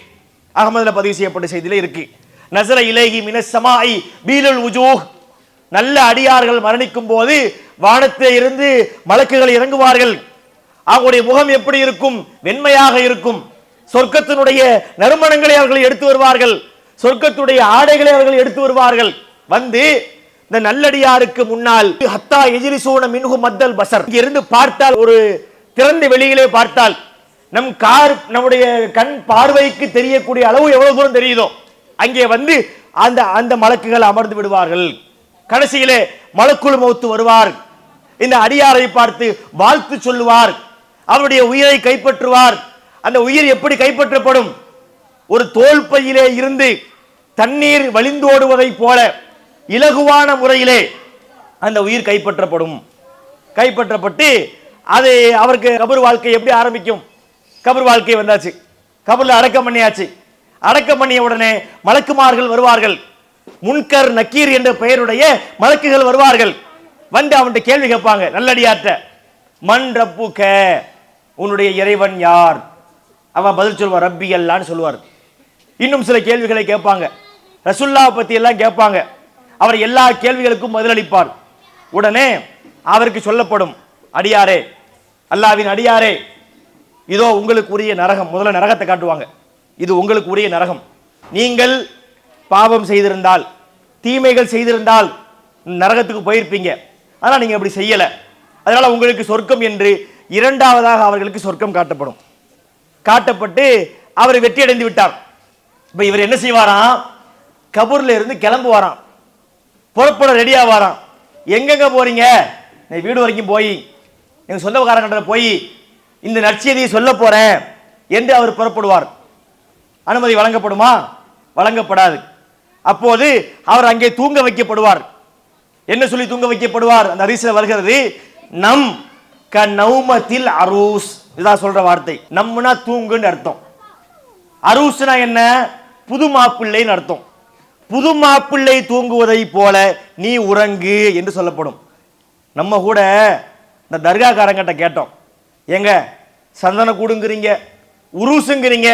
அகமதுல பதிவு செய்யப்பட்ட செய்தியில இருக்கு. நஸர இலைஹி மினஸ் ஸமாஇ பீலுல் வுஜூஹ், நல்ல அடியார்கள் மரணிக்கும் போது வானத்திலே இருந்து மலக்குகள் இறங்குவார்கள். அவங்களுடைய முகம் எப்படி இருக்கும்? வெண்மையாக இருக்கும். சொர்க்கத்தினுடைய நறுமணங்களை அவர்கள் எடுத்து வருவார்கள், சொர்க்கத்துடைய ஆடைகளை அவர்கள் எடுத்து வருவார்கள். வந்து இந்த நல்லடியாருக்கு முன்னால் ஹத்தா எஜிலிசூன மின்ஹு மத்தல் பஸர், இங்க இருந்து பார்த்தால், ஒரு திறந்த வெளியிலே பார்த்தால் நம்முடைய கண் பார்வைக்கு தெரியக்கூடிய அளவு எவ்வளவு தூரம் தெரியுதோ அங்கே வந்து அந்த அந்த மலக்குகள் அமர்ந்து விடுவார்கள். கடைசியிலே மலக்குல் மௌத் வருவார். இந்த அடியாரை பார்த்து வாழ்த்து சொல்லுவார், அவருடைய உயிரை கைப்பற்றுவார். அந்த உயிர் எப்படி கைப்பற்றப்படும்? ஒரு தோல் பையிலே இருந்து தண்ணீர் வழிந்தோடுவதை போல இலகுவான முறையிலே அந்த உயிர் கைப்பற்றப்படும். கைப்பற்றப்பட்டு அது அவருக்கு கபர் வாழ்க்கை எப்படி ஆரம்பிக்கும்? கபர் வாழ்க்கை வந்தாச்சு, கபர்ல அடக்கம் பண்ணியாச்சு. அடக்கம் பண்ணிய உடனே மலக்குமார்கள் வருவார்கள். முன்கர் நக்கீர் என்ற பெயருடைய மலக்குகள் வருவார்கள். வந்து அவன்கிட்ட கேள்வி கேட்பாங்க, நல்லடியாற்ற, மன் ரப்புக, உன்னுடைய இறைவன் யார்? அவன் பதில் சொல்வார், ரப்பி அல்லான்னு சொல்லுவார். இன்னும் சில கேள்விகளை கேட்பாங்க, ரசூல்லா பத்தி எல்லாம் கேட்பாங்க. அவர் எல்லா கேள்விகளுக்கும் பதிலளிப்பார். உடனே அவருக்கு சொல்லப்படும், அடியாரே, அல்லாவின் அடியாரே, இதோ உங்களுக்கு உரிய நரகம். முதல்ல நரகத்தை காட்டுவாங்க, இது உங்களுக்கு உரிய நரகம். நீங்கள் பாவம் செய்திருந்தால், தீமைகள் செய்திருந்தால் நரகத்துக்கு போயிருப்பீங்க, ஆனா நீங்க அப்படி செய்யல, அதனால உங்களுக்கு சொர்க்கம் என்று இரண்டாவதாக அவர்களுக்கு சொர்க்கம் காட்டப்படும். காட்டப்பட்டு அவர் வெற்றி அடைந்து விட்டார். இப்ப இவர் என்ன செய்வாராம்? கபூர்ல இருந்து கிளம்புவாராம், புறப்பட ரெடியா வாராம். எங்கெங்க போறீங்க? வீடு வரைக்கும் போய் எங்க சொந்தக்காரங்கிட்ட போய் இந்த நற்செய்தியை சொல்ல போறேன் என்று அவர் புறப்படுவார். அனுமதி வழங்கப்படுமா? வழங்கப்படாது. அப்போது அவர் அங்கே தூங்க வைக்கப்படுவார். என்ன சொல்லி தூங்க வைக்கப்படுவார்? அந்த ஹதீஸ்ல வருகிறது, நம் க நௌமத்தில் அரூஸ், இதான் சொல்ற வார்த்தை. நம்மனா தூங்குன்னு அர்த்தம். அரூஸ்னா என்ன? புது மாப்பிள்ளைன்னு அர்த்தம். புது மாப்பிள்ளை தூங்குவதை போல நீ உறங்கு என்று சொல்லப்படும். நம்ம கூட இந்த தர்காக்காரங்கிட்ட கேட்டோம், எங்க சந்தன கூடுங்கிறீங்க, உருசுங்கிறீங்க,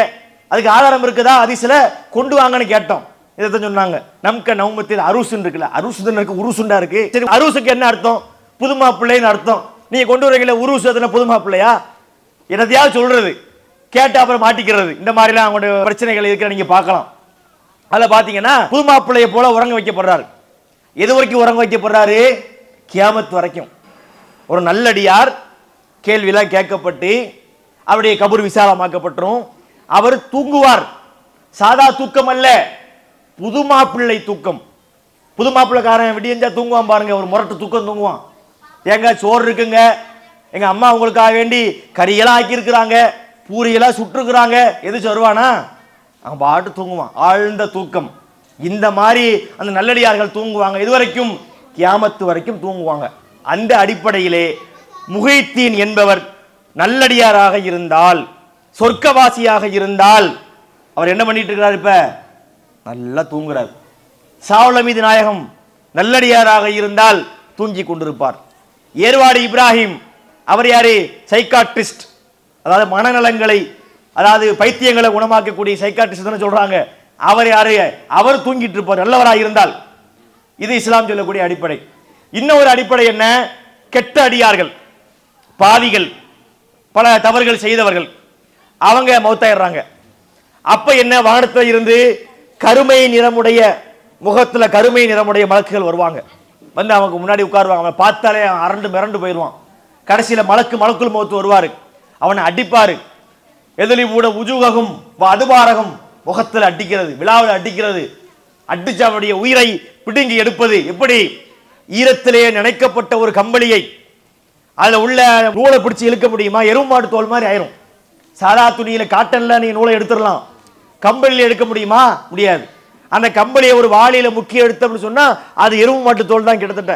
அதுக்கு ஆதாரம் இருக்குதா? ஹதீஸ்ல கொண்டு வாங்கன்னு கேட்டோம். இதை சொன்னாங்க, நமக்கு நௌமத்தில் அரூசுன்னு இருக்குல்ல, அரூசுன்னு இருக்கு, உருசுண்டா இருக்கு. சரி, அரூசுக்கு என்ன அர்த்தம்? புது மாப்பிள்ளைன்னு அர்த்தம். நீங்க கொண்டு வரீங்களா உருசு, அதுனா புது மாப்பிள்ளையா? என்னத்தையாவது சொல்றது, கேட்டு அப்புறம் மாட்டிக்கிறது. இந்த மாதிரிலாம் அவங்களுடைய பிரச்சனைகள் இருக்கிற நீங்க பார்க்கலாம். அதில் பார்த்தீங்கன்னா புது மாப்பிள்ளையை போல உறங்க வைக்கப்படுறாரு. எது வரைக்கும் உறங்க வைக்கப்படுறாரு? கியாமத் வரைக்கும். ஒரு நல்லடியார் கேள்வியெல்லாம் கேட்கப்பட்டு அவருடைய கபர் விசாலமாக்கப்பட்டுரும். அவர் தூங்குவார். சாதா தூக்கம் அல்ல, புது மாப்பிள்ளை தூக்கம். புது மாப்பிள்ளைக்காரன் விடியஞ்சா தூங்குவான் பாருங்க, ஒரு முரட்டு தூக்கம் தூங்குவான். ஏங்க சோறு இருக்குங்க, எங்க அம்மா உங்களுக்காக வேண்டி கறியெல்லாம் ஆக்கியிருக்கிறாங்க, பூரியெல்லாம் சுட்டுருக்குறாங்க, எது வருவானா? அவன் பாட்டு தூங்குவான், ஆழ்ந்த தூக்கம். இந்த மாதிரி அந்த நல்லடியார்கள் தூங்குவாங்க. இதுவரைக்கும் கியாமத்து வரைக்கும் தூங்குவாங்க. அந்த அடிப்படையிலே முஹைத்தீன் என்பவர் நல்லடியாராக இருந்தால், சொர்க்கவாசியாக இருந்தால், அவர் என்ன பண்ணிட்டு இருக்கிறார்? இப்ப நல்லா தூங்குறார். சாவுல மீது நாயகம் நல்லடியாராக இருந்தால் தூங்கி கொண்டிருப்பார். ஏர்வாடி இப்ராஹிம் அவர் யாரு? சைக்காட்ரிஸ்ட், அதாவது மனநலங்களை, அதாவது பைத்தியங்களை குணமாக்கக்கூடிய சைக்காட்ரிஸ்ட் சொல்றாங்க. அவர் யாரு? அவர் தூங்கிட்டு இருப்பார் நல்லவராக இருந்தால். இது இஸ்லாம் சொல்லக்கூடிய அடிப்படை. இன்னொரு அடிப்படை என்ன? கெட்ட அடியார்கள், பாவிகள், பல தவறுகள் செய்தவர்கள், அவங்க மௌத்தாயிடுறாங்க. அப்ப என்ன? வானத்துல இருந்து கருமை நிறமுடைய, முகத்துல கருமை நிறமுடைய மலக்குகள் வருவாங்க. வந்து அவங்க முன்னாடி உட்காருவாங்க. அவனை பார்த்தாலே அரண்டு மிரண்டு போயிடுவான். கடைசியில மலக்குள் மௌத்து வருவாரு, அவனை அடிப்பாரு. எதிலி கூட உஜுககும் அதுபாரகம், முகத்தில் அடிக்கிறது, விழாவில் அடிக்கிறது, அடிச்சு அவனுடைய உயிரை பிடுங்கி எடுப்பது. எப்படி? ஈரத்திலே நினைக்கப்பட்ட ஒரு கம்பளியை அதுல உள்ள நூலை பிடிச்சி இழுக்க முடியுமா? எருமாடு தோல் மாதிரி ஆயிரும். சாதா துணியில காட்டன்ல நீ நூலை எடுத்துடலாம், கம்பளியில எடுக்க முடியுமா? முடியாது. அந்த கம்பளியை ஒரு வாளியில முக்கிய எடுத்தோம்னு சொன்னா அது எருவு மாட்டு தோல் தான் கிட்டத்தட்ட.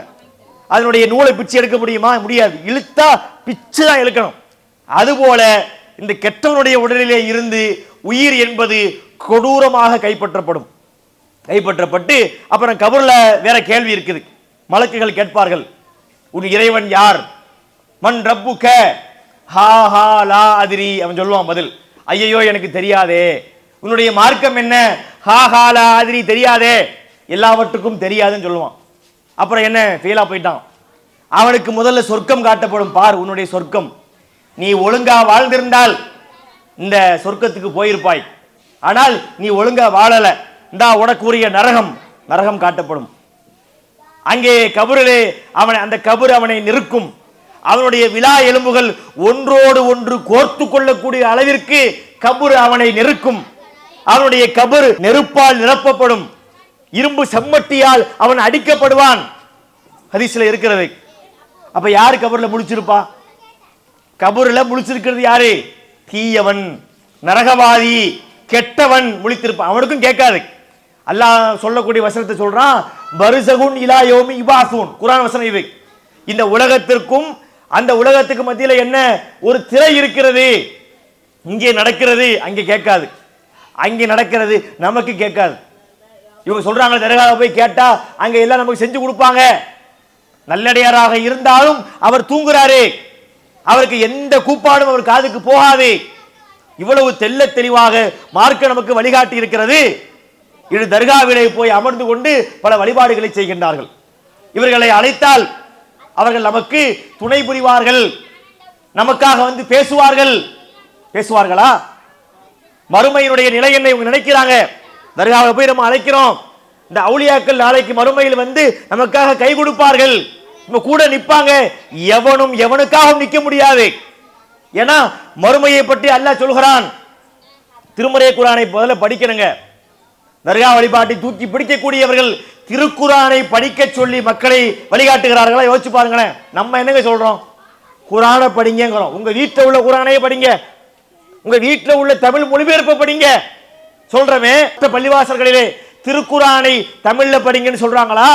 அதனுடைய நூலை பிச்சு எடுக்க முடியுமா? முடியாது. இழுத்தா பிச்சு தான் இழுக்கணும். அதுபோல இந்த கெட்டவனுடைய உடலிலே இருந்து உயிர் என்பது கொடூரமாக கைப்பற்றப்பட்டு அப்புறம் கபர்ல வேற கேள்வி இருக்குது. மலக்குகள் கேட்பார்கள், உன் இறைவன் யார்? மன் ரப்புக? ஹா ஹா லா அதிரி. அவன் சொல்லுவான் பதில், ஐயையோ எனக்கு தெரியாதே. உன்னுடைய மார்க்கம் என்ன? ஹா ஹா லா அதிரி, தெரியாதே, எல்லாவற்றுக்கும் தெரியாதுன்னு சொல்லுவான். அப்புறம் என்ன? ஃபெயிலா போயிட்டான். அவனுக்கு முதல்ல சொர்க்கம் காட்டப்படும். பார் உன்னுடைய சொர்க்கம், நீ ஒழுங்கா வாழ்ந்திருந்தால் இந்த சொர்க்கத்துக்கு போயிருப்பாய். ஆனால் நீ ஒழுங்கா வாழல, இந்தா உனக்கு உரிய நரகம் காட்டப்படும். அங்கே கபரிலே அந்த கபர் அவனை நிற்கும். அவனுடைய விலா எலும்புகள் ஒன்றோடு ஒன்று கோர்த்து கொள்ளக்கூடிய அளவிற்கு கபர் அவனை நெருக்கும். அவனுடைய கபர் நெருப்பால் நிரப்பப்படும். இரும்பு செம்மட்டியால் அவன் அடிக்கப்படுவான். ஹதீஸ்ல இருக்கிறது. அப்ப யாரு கபர்ல முழிச்சிருப்பா? கபூர்ல முழிச்சிருக்கிறது யாரு? தீயவன், நரகவாதி, கெட்டவன் முழித்திருப்பான். அவனுக்கும் கேட்காது. அல்லாஹ் சொல்லக்கூடிய வசனத்தை சொல்றான், பர்ஸகுன் இலா யௌமி யுபாஸூன். குர்ஆன் வசனம் இது. இந்த உலகத்திற்கும் அந்த உலகத்துக்கு மத்தியில என்ன ஒரு திரை இருக்கிறது. இங்கே நடக்கிறது அங்கே கேட்காது, அங்கே நடக்கிறது நமக்கு கேட்காது. இவங்க சொல்றாங்க தர்காவை போய் கேட்டா அங்க எல்லாம் நமக்கு செஞ்சு கொடுப்பாங்க. நல்லடியாராக இருந்தாலும் அவர் தூங்குறாரு, அவருக்கு எந்த கூப்பாடும் அவர் காதுக்கு போகாது. இவ்வளவு தெல்ல தெளிவாக மார்க்க நமக்கு வழிகாட்டி இருக்கிறது. இது தர்காவிலே போய் அமர்ந்து கொண்டு பல வழிபாடுகளை செய்கின்றார்கள். இவர்களை அழைத்தால் அவர்கள் நமக்கு துணை புரிவார்கள், நமக்காக வந்து பேசுவார்களா? மறுமையினுடைய நிலை என்ன இவங்க நினைக்கிறாங்க? தர்காவை போய் நம்ம அழைக்கிறோம், இந்த அவுலியாக்கள் நாளைக்கு மறுமையில் வந்து நமக்காக கை கொடுப்பார்கள், கூட நிற்பாங்க. எவனும் எவனுக்காகவும் நிற்க முடியாது. ஏன்னா மறுமையை பற்றி அல்லாஹ் சொல்கிறான். திருமறை குர்ஆனை முதல்ல படிக்கணுங்க. தர்கா வழிபாட்டை தூக்கி பிடிக்கக்கூடியவர்கள் திருக்குர்ஆனை படிக்க சொல்லி மக்களை வழிகாட்டுகிறார்களா? யோசிச்சு பாருங்களேன். நம்ம என்னங்க சொல்றோம்? குர்ஆனை படிங்கிறோம். உங்க வீட்டில் உள்ள குர்ஆனையே படிங்க, உங்க வீட்டில் உள்ள தமிழ் மொழிபெயர்ப்பை படிங்க சொல்றமே. பள்ளிவாசல்களிலே திருக்குர்ஆனை தமிழ்ல படிங்கன்னு சொல்றாங்களா?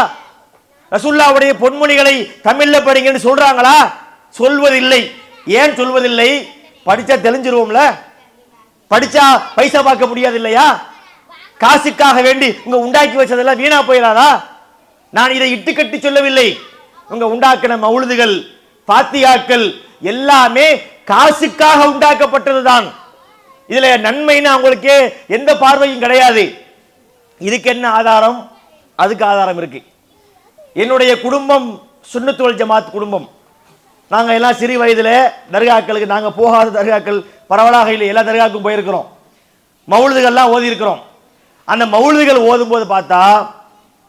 ரசூலுல்லாஹ்வுடைய பொன்மொழிகளை தமிழ்ல படிங்கன்னு சொல்றாங்களா? சொல்வதில்லை. ஏன் சொல்வதில்லை? படிச்சா தெரிஞ்சிருவோம்ல. படிச்சா பைசா பார்க்க முடியாது இல்லையா? காசுக்காக வேண்டி உங்க உண்டாக்கி வச்சதெல்லாம் வீணா போயிடாதா? நான் இதை இட்டுக்கட்டி சொல்லவில்லை. உங்க உண்டாக்கின மௌலுதுகள், பாத்தியாக்கள் எல்லாமே காசுக்காக உண்டாக்கப்பட்டதுதான். இதுல நன்மைன்னு அவங்களுக்கு எந்த பார்வையும் கிடையாது. இதுக்கு என்ன ஆதாரம்? அதுக்கு ஆதாரம் இருக்கு. என்னுடைய குடும்பம் சுன்னத் வல் ஜமாத் குடும்பம். நாங்க எல்லாம் சிறு வயதுல தர்காக்களுக்கு, நாங்க போகாத தர்காக்கள் பரவலாக இல்லை, எல்லா தர்காவுக்கும் போயிருக்கிறோம், மௌலுதுகள்லாம் ஓதி இருக்கிறோம். அந்த மௌலுதுகள் ஓதும் போது பார்த்தா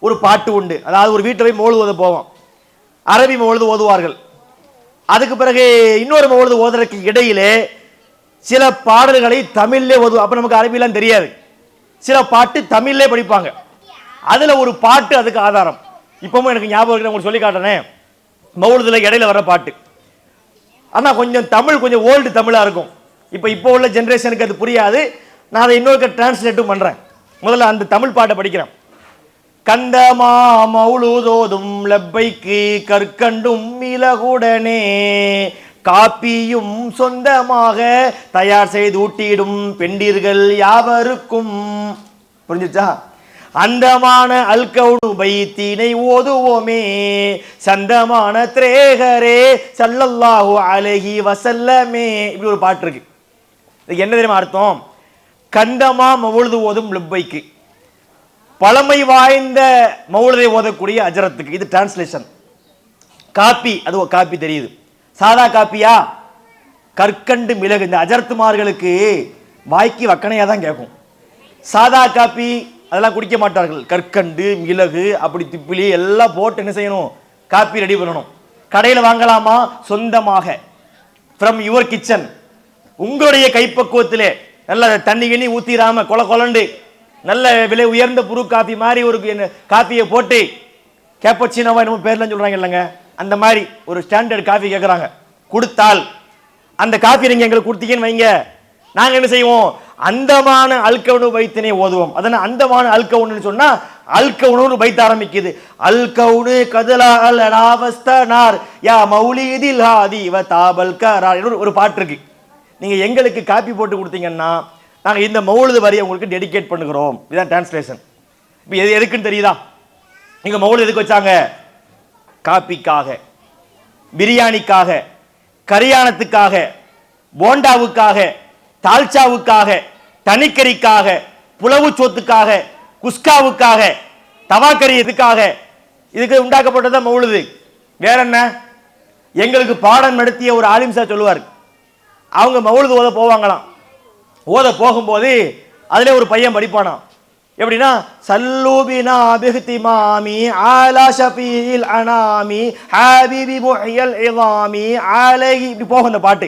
ஒரு பாட்டு உண்டு. அதாவது ஒரு வீட்டை போய் மௌலுது ஓத போவோம், அரபி மௌலுது ஓதுவார்கள். அதுக்கு பிறகு இன்னொரு மௌலுது ஓதுறதுக்கு இடையிலே சில பாடல்களை தமிழ்லே ஓதுவோம். அப்ப நமக்கு அரபிலாம் தெரியாது, சில பாட்டு தமிழ்லே படிப்பாங்க. அதுல ஒரு பாட்டு அதுக்கு ஆதாரம். இப்பவும் எனக்கு ஞாபகம் இருக்கு, உங்களுக்கு சொல்லி காட்டுறேன். மௌலுதுல இடையில வர பாட்டு, ஆனா கொஞ்சம் தமிழ் கொஞ்சம் ஓல்டு தமிழா இருக்கும். இப்போ உள்ள ஜெனரேஷனுக்கு அது புரியாது. நான் அதை இன்னொரு டிரான்ஸ்லேட்டும் பண்றேன். முதல்ல அந்த தமிழ் பாட்டை படிக்கிறேன். கந்தமா மௌலுதோதும் லப்பைக்கு கற்கண்டும் இலகுடனே காப்பியும் சொந்தமாக தயார் செய்து ஊட்டிடும் பெண்டீர்கள் யாவருக்கும். புரிஞ்சுச்சா? அந்தமான அல்கவுனு பைத்தினை ஓதுவோமே சந்தமான திரேகரே ஸல்லல்லாஹு அலைஹி வஸல்லமே. இப்படி ஒரு பாட்டு இருக்கு. இதுக்கு என்ன தெரியுமா அர்த்தம்? கந்தமா மௌலுது ஓதும் லப்பைக்கு, பழமை வாய்ந்த மௌலுதை ஓதக்கூடிய அஜரத்துக்கு. இது டிரான்ஸ்லேஷன். காப்பி, அது காப்பி தெரியுது. சாதா காப்பியா? கற்கண்டு மிளகு. இந்த அஜரத்துமார்களுக்கு வாய்க்கு வக்கனையா தான் கேட்கும். சாதா காப்பி அதெல்லாம் குடிக்க மாட்டார்கள். கற்கண்டு மிளகு அப்படி திப்பிலி எல்லாம் போட்டு என்ன செய்யணும்? காப்பி ரெடி பண்ணணும். கடையில் வாங்கலாமா? சொந்தமாக ஃப்ரம் யுவர் கிச்சன், உங்களுடைய கைப்பக்குவத்திலே நல்ல தண்ணி கிண்ணி ஊத்திராம கொல கொலண்டு நல்ல விலை உயர்ந்த புரு காப்பி மாதிரி ஒரு காப்பியை போட்டு, கேப்பச்சினோவா என்னமோ பேர்லாம் சொல்றாங்க இல்லைங்க, அந்த மாதிரி ஒரு ஸ்டாண்டர்ட் காஃபி கேட்குறாங்க. கொடுத்தால் அந்த காஃபி நீங்க எங்களுக்கு கொடுத்தீங்கன்னு வைங்க, நாங்க என்ன செய்வோம்? அந்தமான அல்கவுனு பைத்தினை ஓதுவோம். அதனால அந்தமான அல்கவுனு சொன்னா அல்கவுனு பைத் ஆரம்பிக்குது. அல்கவுனு கதலா அல் அலாவஸ்தனார் யா மௌலிதில் ஹாதி வ தாபல் கரார் ஒரு பாட்டு இருக்கு. நீங்க எங்களுக்கு காப்பி போட்டு கொடுத்தீங்கன்னா நாங்க இந்த மௌலுது வரியை உங்களுக்கு டெடிகேட் பண்ணுகிறோம். இதுதான் டிரான்ஸ்லேஷன். இப்போ எதுக்குன்னு தெரியுதா? நீங்க மௌலுது எதுக்கு வச்சாங்க? காப்பிக்காக, பிரியாணிக்காக, கரியானத்துக்காக, போண்டாவுக்காக, தால்ச்சாவுக்காக, தனிக்கறிக்காக, புலவு சோத்துக்காக, குஸ்காவுக்காக, தவாக்கறி எதுக்காக? இதுக்கு உண்டாக்கப்பட்டதா மௌலுது. வேற என்ன? எங்களுக்கு பாடம் நடத்திய ஒரு ஆலிம்சா சொல்லுவார், அவங்க மௌலுது ஓத போவாங்களாம். ஓத போகும்போது அதுல ஒரு பையன் படிப்பானாம். எப்படின்னா, சல்லூபினா பிஹ்திமாமி ஆலா ஷஃபீல் அனாமி ஹபீபி முஹ்யல் இதாமி அலைஹி, இப்படி போகும் அந்த பாட்டு.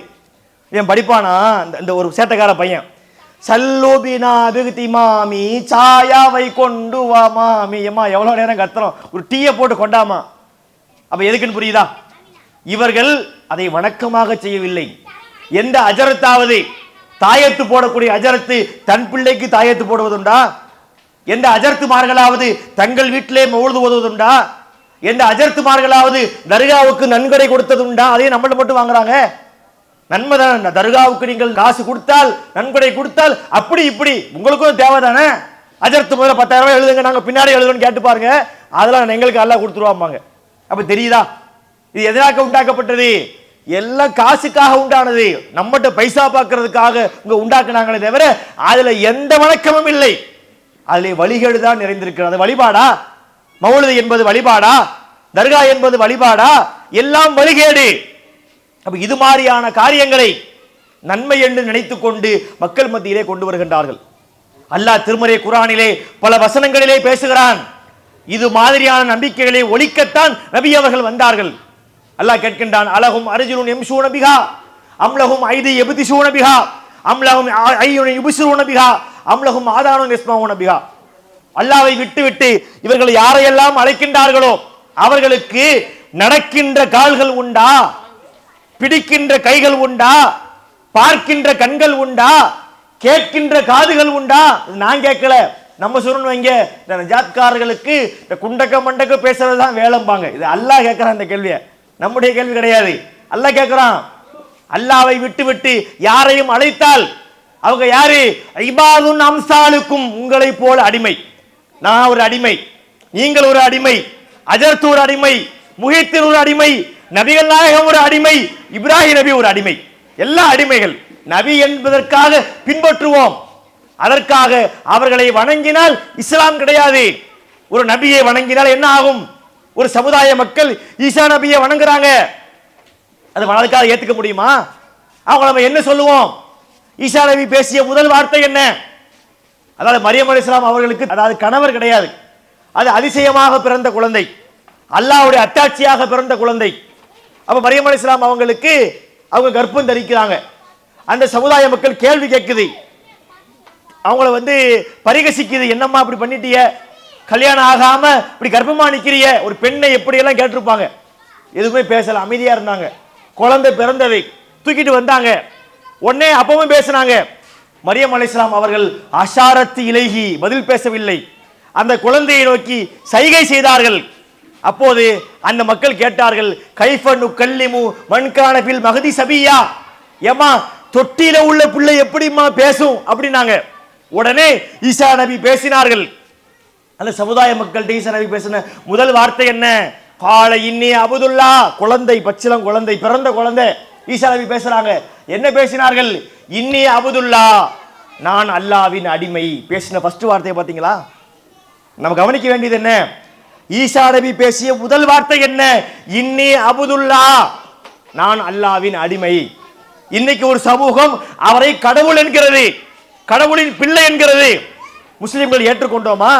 இவன் படிப்பானா, இந்த ஒரு சேட்டக்கார பையன். சல்லூபினா பிஹ்திமாமி சாயாவை கொண்டு வா மாமி. அம்மா எவ்வளவு நேரம் கத்துறோம், ஒரு டீயை போட்டு கொண்டாமா. அப்ப எதுக்குன்னு புரியுதா? இவர்கள் அதை வணக்கமாக செய்யவில்லை. எந்த அஜரத்தாவது தாயத்து போடக்கூடிய அஜரத்து தன் பிள்ளைக்கு தாயத்து போடுவதுண்டா? எந்த அஜர்த்துமார்களாவது தங்கள் வீட்டிலே மௌலுது ஓதுவதுண்டா? எந்த அஜர்த்துமார்களாவது தர்காவுக்கு நன்கொடை கொடுத்ததுண்டா? அதையும் நம்மள மட்டும் வாங்குறாங்க. நன்மை தானே. தர்காவுக்கு நீங்கள் காசு கொடுத்தால், நன்கொடை கொடுத்தால், அப்படி இப்படி உங்களுக்கும் தேவை தானே. அஜர்த்து முதல்ல 10,000 ரூபாய் எழுதுங்க, நாங்க பின்னாடி எழுதுன்னு கேட்டு பாருங்க, அதெல்லாம் எங்களுக்கு அல்லாஹ் கொடுத்துருவாங்க. அப்ப தெரியுதா இது எதற்காக உண்டாக்கப்பட்டது? எல்லாம் காசுக்காக உண்டானது. நம்மகிட்ட பைசா பார்க்கறதுக்காக இங்க உண்டாக்குனாங்களே தவிர அதுல எந்த வணக்கமும் இல்லை. அதிலே வழிகேடு தான் நிறைந்திருக்கிறது. வழிபாடா? மௌலுது என்பது வழிபாடா? தர்கா என்பது வழிபாடா? எல்லாம் வழிகேடு. அப்ப இது மாதிரியான காரியங்களை நன்மை என்று நினைத்துக் கொண்டு மக்கள் மத்தியிலே கொண்டு வருகின்றார்கள். அல்லாஹ் திருமறை குர்ஆனிலே பல வசனங்களிலே பேசுகிறான். இது மாதிரியான நம்பிக்கைகளை ஒழிக்கத்தான் நபி அவர்கள் வந்தார்கள். அல்லாஹ் கேட்கின்றான், அலஹும் அர்ஜுலுன் யம்ஷூன பிஹா அம்லஹும் ஐதி யப்திஷூன பிஹா அம்லஹும் ஐயுன் யுப்சிரூன பிஹா அம்லஹும் ஆதானுன் யஸ்மஊன பிஹா. அல்லாஹ்வை விட்டு இவர்கள் யாரையெல்லாம் அழைக்கின்றார்களோ அவர்களுக்கு நடக்கின்ற கால்கள் உண்டா? பிடிக்கின்ற கைகள் உண்டா? பார்க்கின்ற கண்கள் உண்டா? கேட்கின்ற காதுகள் உண்டா? நான் கேட்கல, நம்ம சொல்லணும். வைங்க, இந்த நஜாத்காரர்களுக்கு இந்த குண்டக்க மண்டக்க பேசுறதுதான் வேலைம்பாங்க. இது அல்லாஹ் கேட்கிறான் இந்த கேள்வியை, நம்முடைய கேள்வி கிடையாது. அல்லாஹ் கேட்கிறான். அல்லாஹ்வை விட்டு யாரையும் அழைத்தால் அவங்க யாரு? இபாதுன் அம்சாலுக்கும், உங்களை போல அடிமை. நான் ஒரு அடிமை, நீங்கள் ஒரு அடிமை, அஜர்த்து ஒரு அடிமை, முஹித்தின் ஒரு அடிமை, நபிகள் நாயகம் ஒரு அடிமை, இப்ராஹிம் நபி ஒரு அடிமை. எல்லா அடிமைகள். நபி என்பதற்காக பின்பற்றுவோம், அதற்காக அவர்களை வணங்கினால் இஸ்லாம் கிடையாது. ஒரு நபியை வணங்கினால் என்ன ஆகும்? ஒரு சமுதாய மக்கள் ஈசா நபியை வணங்குறாங்க, அது அதுக்காக ஏத்துக்க முடியுமா? அவங்க நம்ம என்ன சொல்லுவோம்? ஈசா நபி பேசிய முதல் வார்த்தை என்ன? அதாவது மரியம் அலைஹிஸ்ஸலாம் அவர்களுக்கு அதாவது கணவர் கிடையாது, அது அதிசயமாக பிறந்த குழந்தை, அல்லாஹ்வுடைய அத்தாட்சியாக பிறந்த குழந்தை. அப்ப மரியம் அலைஹிஸ்ஸலாம் அவங்களுக்கு அவங்க கர்ப்பம் தரிக்கிறாங்க. அந்த சமுதாய மக்கள் கேள்வி கேட்குது, அவங்கள பரிகசிக்குது, என்னம்மா இப்படி பண்ணிட்டிய, கல்யாணம் ஆகாம இப்படி கர்ப்பமா நிக்கிறிய, ஒரு பெண்ணை எப்படி எல்லாம் கேட்டிருப்பாங்க. எதுவுமே பேசல, அமைதியா இருந்தாங்க. குழந்தை பிறந்ததை தூக்கிட்டு வந்தாங்க. உடனே அப்பவும் பேசினாங்க. மரியம் அலைஹிஸ்ஸலாம் அவர்கள் அஷாரத்து இலைஹி, பதில் பேசவில்லை, அந்த குழந்தையை நோக்கி சைகை செய்தார்கள். அப்போது அந்த மக்கள் கேட்டார்கள், கைஃப நுகல்லிமு மன் கான ஃபில் மஹதி சபியா, ஏமா தொட்டியில உள்ள பிள்ளை எப்படிமா பேசும் அப்படின்னாங்க. உடனே ஈசா நபி பேசினார்கள். அந்த சமுதாய மக்கள்கிட்ட ஈசா நபி பேசின முதல் வார்த்தை என்ன? கால இன்னி அபுதுல்லா, குழந்தை, பச்சிலம் குழந்தை, பிறந்த குழந்தை. ஈசா நபி பேசுறாங்க. என்ன பேசினார்கள்? இன்னி அபுதுல்லா, நான் அல்லாவின் அடிமை. பேசின ஃபர்ஸ்ட் வார்த்தையை பாத்தீங்களா? நம்ம கவனிக்க வேண்டியது என்ன? ஈசா நபி பேசிய முதல் வார்த்தை என்ன? இன்னி அபுதுல்லா, நான் அல்லாவின் அடிமை. இன்னைக்கு ஒரு சமூகம் அவரை கடவுள் என்கிறது, கடவுளின் பிள்ளை என்கிறது. முஸ்லிம்கள் ஏற்றுக்கொண்டோமா?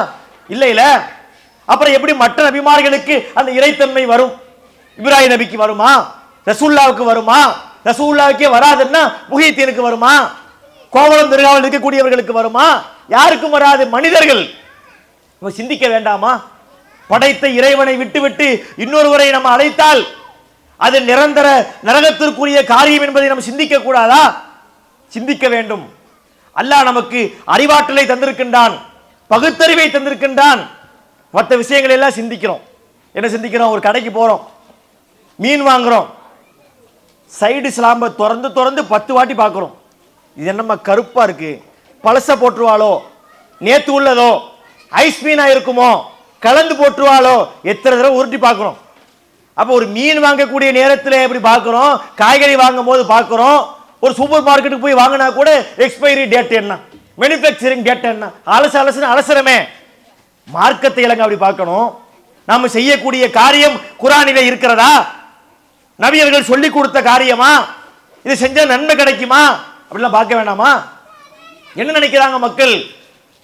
இல்ல இல்ல. அப்புறம் எப்படி மற்ற நபிமார்களுக்கு அந்த இறைத்தன்மை வரும்? இப்ராஹிம் நபிக்கு வருமா? ரசூலுல்லாவுக்கு வருமா? ரசூலுல்லாவுக்கே வராதுன்னா முஹித்தீனுக்கு வருமா? கோவளம் திருகாவல் இருக்கக்கூடியவர்களுக்கு வருமா? யாருக்கும் வராது. மனிதர்கள். சிந்திக்க வேண்டாமா? படைத்த இறைவனை விட்டுவிட்டு இன்னொருவரை நம்ம அழைத்தால் அது நிரந்தர நரகத்திற்குரிய காரியம் என்பதை நம்ம சிந்திக்க கூடாதா? சிந்திக்க வேண்டும். அல்லாஹ் நமக்கு அறிவாற்றலை தந்திருக்கின்றான், பகுத்தறிவை தந்திருக்கின்றான். மற்ற விஷயங்கள் எல்லாம் சிந்திக்கிறோம். என்ன சிந்திக்கிறோம்? ஒரு கடைக்கு போறோம், மீன் வாங்குறோம், சைடு ஸ்லாம்பை திறந்து திறந்து 10 வாட்டி பார்க்கிறோம். இது என்னம்மா கருப்பா இருக்கு, பழச போட்டுருவாளோ, நேத்து உள்ளதோ, ஐஸ் மீனா இருக்குமோ, கலந்து போட்டுருவாளோ, எத்தனை தடவை உருட்டி பார்க்கிறோம். அப்போ ஒரு மீன் வாங்கக்கூடிய நேரத்தில் எப்படி பார்க்கிறோம், காய்கறி வாங்கும் போது பார்க்கிறோம். ஒரு சூப்பர் மார்க்கெட்டுக்கு போய் வாங்கினா கூட எக்ஸ்பைரி டேட் என்ன, மேனுஃபேக்சரிங் டேட் என்ன, அலசுன்னு அலசரமே. மார்க்கத்தை இலங்க அப்படி பார்க்கணும். நாம செய்யக்கூடிய காரியம் குர்ஆனிலே இருக்கிறதா? நபியர்கள் சொல்லி கொடுத்த காரியமா? இது செஞ்சா நன்மை கிடைக்குமா? அப்படிலாம் பார்க்க வேண்டாமா? என்ன நினைக்கிறாங்க மக்கள்?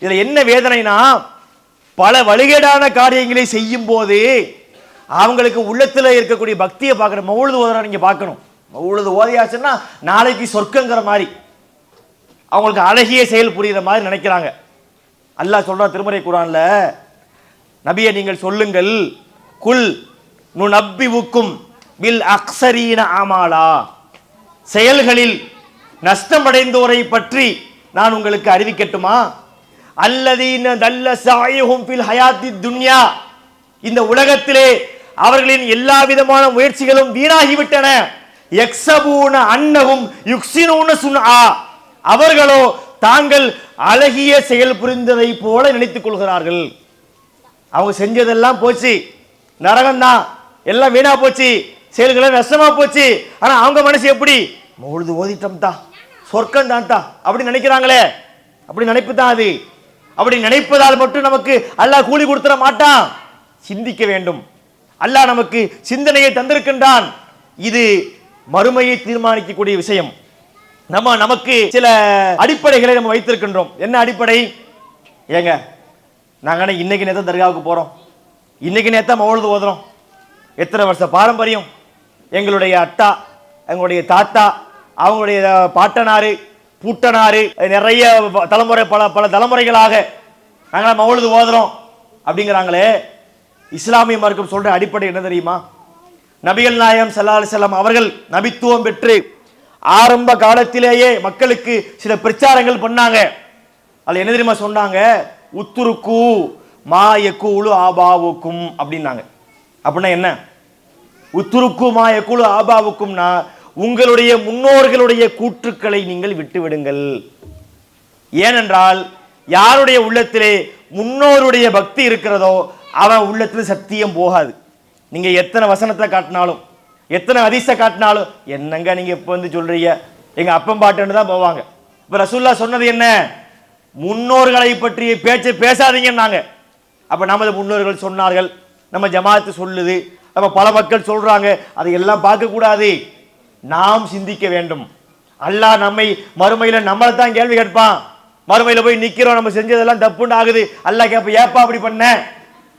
இதுல என்ன வேதனைனா, பல வழிகேடான காரியங்களை செய்யும் போது அவங்களுக்கு உள்ளத்துல இருக்கக்கூடிய பக்தியை பார்க்கணும். மௌலுது ஓதுற நீங்க பார்க்கணும். மௌலுது ஓதியாச்சுன்னா நாளைக்கு சொர்க்கங்கிற மாதிரி, அவங்களுக்கு அழகிய செயல் புரியுற மாதிரி நினைக்கிறாங்க. அல்லாஹ் சொல்றான் திருமறை குர்ஆன்ல, நபியை நீங்கள் சொல்லுங்கள், குல் நுநப்பிவுக்கும் பில் அக்ஸரீன அமாலா, செயல்களில் நஷ்டமடைந்தோரை பற்றி நான் உங்களுக்கு அறிவிக்கட்டுமா? அல்லதீன தல்ல சாயுஹும் ஃபில் ஹயாத்தி துன்யா, இந்த உலகத்திலே அவர்களின் எல்லா விதமான முயற்சிகளும் வீணாகிவிட்டன. யக்ஸபூன அன்னஹும் யுக்ஸினூன சுன்ஆ, அவர்களோ தாங்கள் அழகிய செயல் புரிந்ததை போல நினைத்துக் கொள்கிறார்கள். அவங்க செஞ்சதெல்லாம் போச்சு, நரகம்தான், எல்லாம் வீணா போச்சு, செயல்களை நஷ்டமா போச்சு. ஆனா அவங்க மனசு எப்படி? மௌலுது ஓதிட்டம் தான், சொர்க்கம் தான் தான் அப்படி நினைக்கிறாங்களே. அப்படி நினைப்பு தான் அது. அப்படி நினைப்பதால் மட்டும் நமக்கு அல்லாஹ் கூலி கொடுத்துட மாட்டான். சிந்திக்க வேண்டும். அல்லாஹ் நமக்கு சிந்தனையை தந்திருக்கின்றான். இது மறுமையை தீர்மானிக்கக்கூடிய விஷயம். நமக்கு சில அடிப்படைகளை நம்ம வைத்திருக்கின்றோம். என்ன அடிப்படை? ஏங்க நாங்க இன்னைக்கு நேத்த தர்காவுக்கு போறோம், இன்னைக்கு நேத்த மௌலுது ஓதுறோம். எத்தனை வருஷ பாரம்பரியம். எங்களுடைய அத்தா, எங்களுடைய தாத்தா, அவங்களுடைய பாட்டனாரு, பூட்டனாரு, நிறைய தலைமுறை, பல தலைமுறைகளாக நாங்கள் மௌலுது ஓதுறோம் அப்படிங்கிறாங்களே. இஸ்லாமிய மார்க்கம் சொல்ற அடிப்படை என்ன தெரியுமா? நபிகள் நாயகம் ஸல்லல்லாஹு அலைஹி வஸல்லம் அவர்கள் நபித்துவம் பெற்று ஆரம்ப காலத்திலேயே மக்களுக்கு சில பிரச்சாரங்கள் பண்ணாங்க. அதுல என்ன தெரியுமா சொன்னாங்க? உத்துருக்கு மா யக்கூலு ஆபாவுக்கும் அப்படின்னாங்க. அப்படின்னா என்ன? உத்துருக்கு மா யக்கூலு ஆபாவுக்கும்னா, உங்களுடைய முன்னோர்களுடைய கூற்றுக்களை நீங்கள் விட்டு விடுங்கள். ஏனென்றால் யாருடைய உள்ளத்திலே முன்னோருடைய பக்தி இருக்கிறதோ அவன் உள்ளத்தில் சத்தியம் போகாது. நீங்க எத்தனை வசனத்தை காட்டினாலும், எத்தனை ஹதீஸை காட்டினாலும், என்னங்க நீங்க இப்ப சொல்றீங்க, எங்க அப்பன் பாட்டுன்னு தான் போவாங்க. இப்ப ரசூலுல்லாஹ் சொன்னது என்ன? முன்னோர்களை பற்றிய பேச்சை பேசாதீங்கன்னாங்க. அப்ப நமது முன்னோர்கள் சொன்னார்கள், நம்ம ஜமாத்து சொல்லுது, நம்ம பல மக்கள் சொல்றாங்க, அதையெல்லாம் பார்க்க கூடாது. நாம் சிந்திக்க வேண்டும். அல்லாஹ் நம்மை மறுமையில நம்மளை தான் கேள்வி கேட்பான். மறுமையில போய் நிக்கிறோம், நம்ம செஞ்சதெல்லாம் தப்புன்னு ஆகுது. அல்லாஹ் கேப்ப, ஏப்பா அப்படி பண்ண,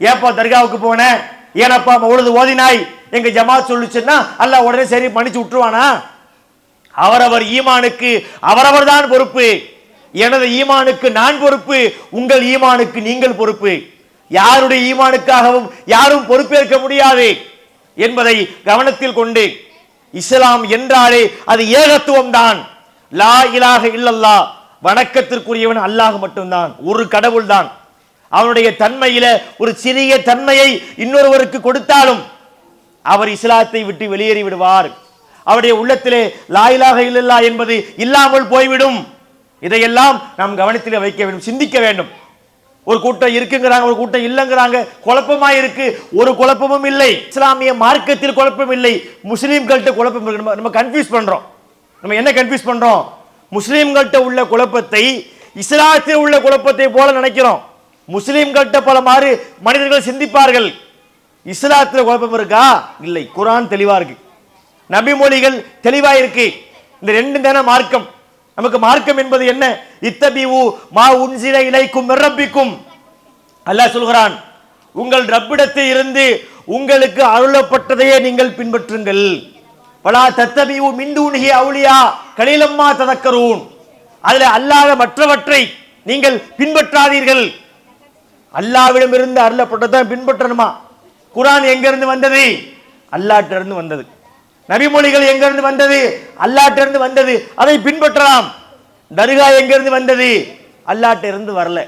ஏப்பா தர்காவுக்கு போன, ஏனப்பா மௌலிது ஓதினாய், எங்க ஜமாத் சொல்லுச்சுன்னா அல்லாஹ் உடனே சரி மன்னிச்சு விட்டுருவானா? அவரவர் ஈமானுக்கு அவரவர் தான் பொறுப்பு. எனது ஈமானுக்கு நான் பொறுப்பு, உங்கள் ஈமானுக்கு நீங்கள் பொறுப்பு. யாருடைய ஈமானுக்காகவும் யாரும் பொறுப்பேற்க முடியாது என்பதை கவனத்தில் கொண்டு, இஸ்லாம் என்றாலே அது ஏகத்துவம் தான். லா இலாஹ இல்லல்லாஹ், வணக்கத்திற்குரியவன் அல்லாஹ் மட்டும்தான், ஒரு கடவுள் தான். அவனுடைய தன்மையில ஒரு சிறிய தன்மையை இன்னொருவருக்கு கொடுத்தாலும் அவர் இஸ்லாத்தை விட்டு வெளியேறி விடுவார். அவருடைய உள்ளத்திலே லா இலாஹ இல்லல்லாஹ் என்பது இல்லாமல் போய்விடும். இதையெல்லாம் நாம் கவனத்தில் வைக்க வேண்டும், சிந்திக்க வேண்டும். ஒரு கூட்டம் இருக்குங்கிறாங்க, ஒரு கூட்டம் இல்லைங்கிறாங்க, குழப்பமா இருக்கு. ஒரு குழப்பமும் இல்லை. இஸ்லாமிய மார்க்கத்தில் குழப்பம் இல்லை, முஸ்லீம்கள்ட்ட குழப்பம் இருக்கு. நம்ம கன்ஃபியூஸ் பண்றோம். நம்ம என்ன கன்ஃபியூஸ் பண்றோம்? முஸ்லீம்கள்ட்ட உள்ள குழப்பத்தை இஸ்லாத்தில் உள்ள குழப்பத்தை போல நினைக்கிறோம். முஸ்லீம்கள்ட்ட பல மாறு மனிதர்கள் சிந்திப்பார்கள். இஸ்லாத்தில் குழப்பம் இருக்கா? இல்லை. குர்ஆன் தெளிவா இருக்கு, நபி மொழிகள் தெளிவா இருக்கு. இந்த ரெண்டு தான மார்க்கம். நமக்கு மார்க்கம் என்பது என்ன? இத்தபிஉ மா உன்சில இலைக்கும் மிர் ரப்பிக்கும். அல்லாஹ் சொல்கிறான், உங்கள் ரப்பிடத்தில் இருந்து உங்களுக்கு அருளப்பட்டதையே நீங்கள் பின்பற்றுங்கள். வலா தத்தபிஉ மின் தூனிஹி அவுலியா கலீலம்மா ததக்கரூன். அதுல அல்லாஹ் மற்றவற்றை நீங்கள் பின்பற்றாதீர்கள். அல்லாஹ்விடம் இருந்து அருளப்பட்டதை பின்பற்றணுமா? குர்ஆன் எங்க இருந்து வந்தது? அல்லாஹ்ட்ட இருந்து வந்தது. நபிமொழிகள் எங்க இருந்து வந்தது? அல்லாஹ்ட்ட இருந்து வந்தது. அதை பின்பற்றலாம். தர்கா எங்க இருந்து வந்தது? அல்லாஹ்ட்ட இருந்து வரல.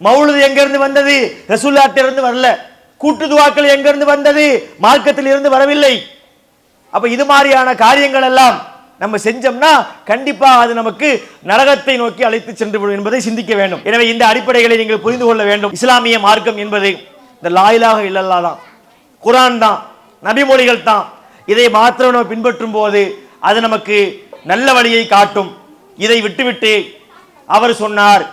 மௌலிது எங்க இருந்து வந்தது? ரசூலுல்லாஹ்ட்ட இருந்து வரல. கூட்டு துஆக்கள் எங்க இருந்து வந்தது? மார்க்கத்தில் இருந்து வரவில்லை. அப்ப இது மாதிரியான காரியங்கள் எல்லாம் நம்ம செஞ்சோம்னா கண்டிப்பா அது நமக்கு நரகத்தை நோக்கி அழைத்து சென்று விடும் என்பதை சிந்திக்க வேண்டும். எனவே இந்த அடிப்படைகளை நீங்கள் புரிந்து கொள்ள வேண்டும். இஸ்லாமிய மார்க்கம் என்பது இந்த லா இலாஹ இல்லல்லாஹ் தான், குர்ஆன் தான், நபிமொழிகள் தான். இதை மாத்திரம் நம்ம பின்பற்றும் போது அது நமக்கு நல்ல வழியை காட்டும். இதை விட்டுவிட்டு அவர் சொன்னார்,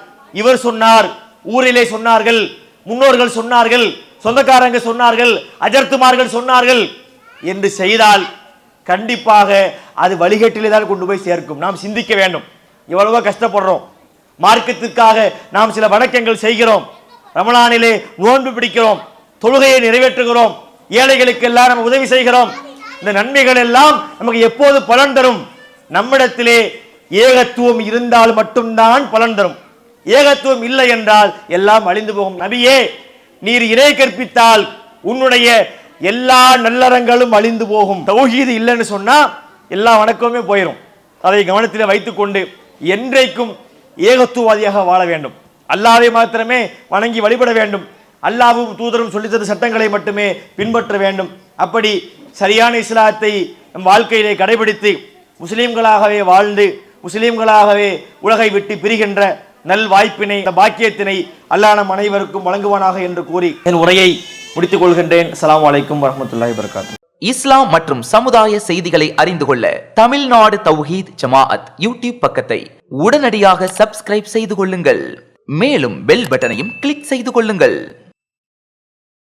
இவர் சொன்னார், ஊரிலே சொன்னார்கள், முன்னோர்கள் சொன்னார்கள், சொந்தக்காரங்க சொன்னார்கள், அஜர்த்துமார்கள் சொன்னார்கள் என்று செய்தால் கண்டிப்பாக அது வழிகேட்டிலே தான் கொண்டு போய் சேர்க்கும். நாம் சிந்திக்க வேண்டும். எவ்வளவோ கஷ்டப்படுறோம், மார்க்கத்திற்காக நாம் சில வணக்கங்கள் செய்கிறோம், ரமலானிலே நோன்பு பிடிக்கிறோம், தொழுகையை நிறைவேற்றுகிறோம், ஏழைகளுக்கு எல்லாம் நம்ம உதவி செய்கிறோம். இந்த நன்மைகள் எல்லாம் நமக்கு எப்போது பலன் தரும்? நம்மிடத்திலே ஏகத்துவம் இருந்தால் மட்டும்தான் பலன் தரும். ஏகத்துவம் இல்லை என்றால் எல்லாம் அழிந்து போகும். நபியே, நீர் இறை கற்பித்தால் உன்னுடைய எல்லா நல்லறங்களும் அழிந்து போகும். தௌஹீது இல்லைன்னு சொன்னா எல்லா வணக்கமுமே போயிடும். அதை கவனத்தில் வைத்துக்கொண்டு என்றைக்கும் ஏகத்துவவாதியாக வாழ வேண்டும். அல்லாஹ்வை மாத்திரமே வணங்கி வழிபட வேண்டும். அல்லாஹ்வும் தூதரும் சொல்லித்தர சட்டங்களை மட்டுமே பின்பற்ற வேண்டும். அப்படி சரியான இஸ்லாத்தை நம் வாழ்க்கையிலே கடைபிடித்து முஸ்லீம்களாகவே வாழ்ந்து முஸ்லீம்களாகவே உலகை விட்டு பிரிகின்ற நல் வாய்ப்பினை, பாக்கியத்தினை அல்லாஹ் நம் அனைவருக்கும் வழங்குவானாக என்று கூறி என் உரையை முடித்துக் கொள்கின்றேன். அஸ்ஸலாமு அலைக்கும் வரஹ்மத்துல்லாஹி வபரகாத்துஹு. இஸ்லாம் மற்றும் சமுதாய செய்திகளை அறிந்து கொள்ள தமிழ்நாடு தௌஹீத் ஜமாஅத் யூடியூப் பக்கத்தை உடனடியாக சப்ஸ்கிரைப் செய்து கொள்ளுங்கள். மேலும் பெல் பட்டனையும் கிளிக் செய்து கொள்ளுங்கள்.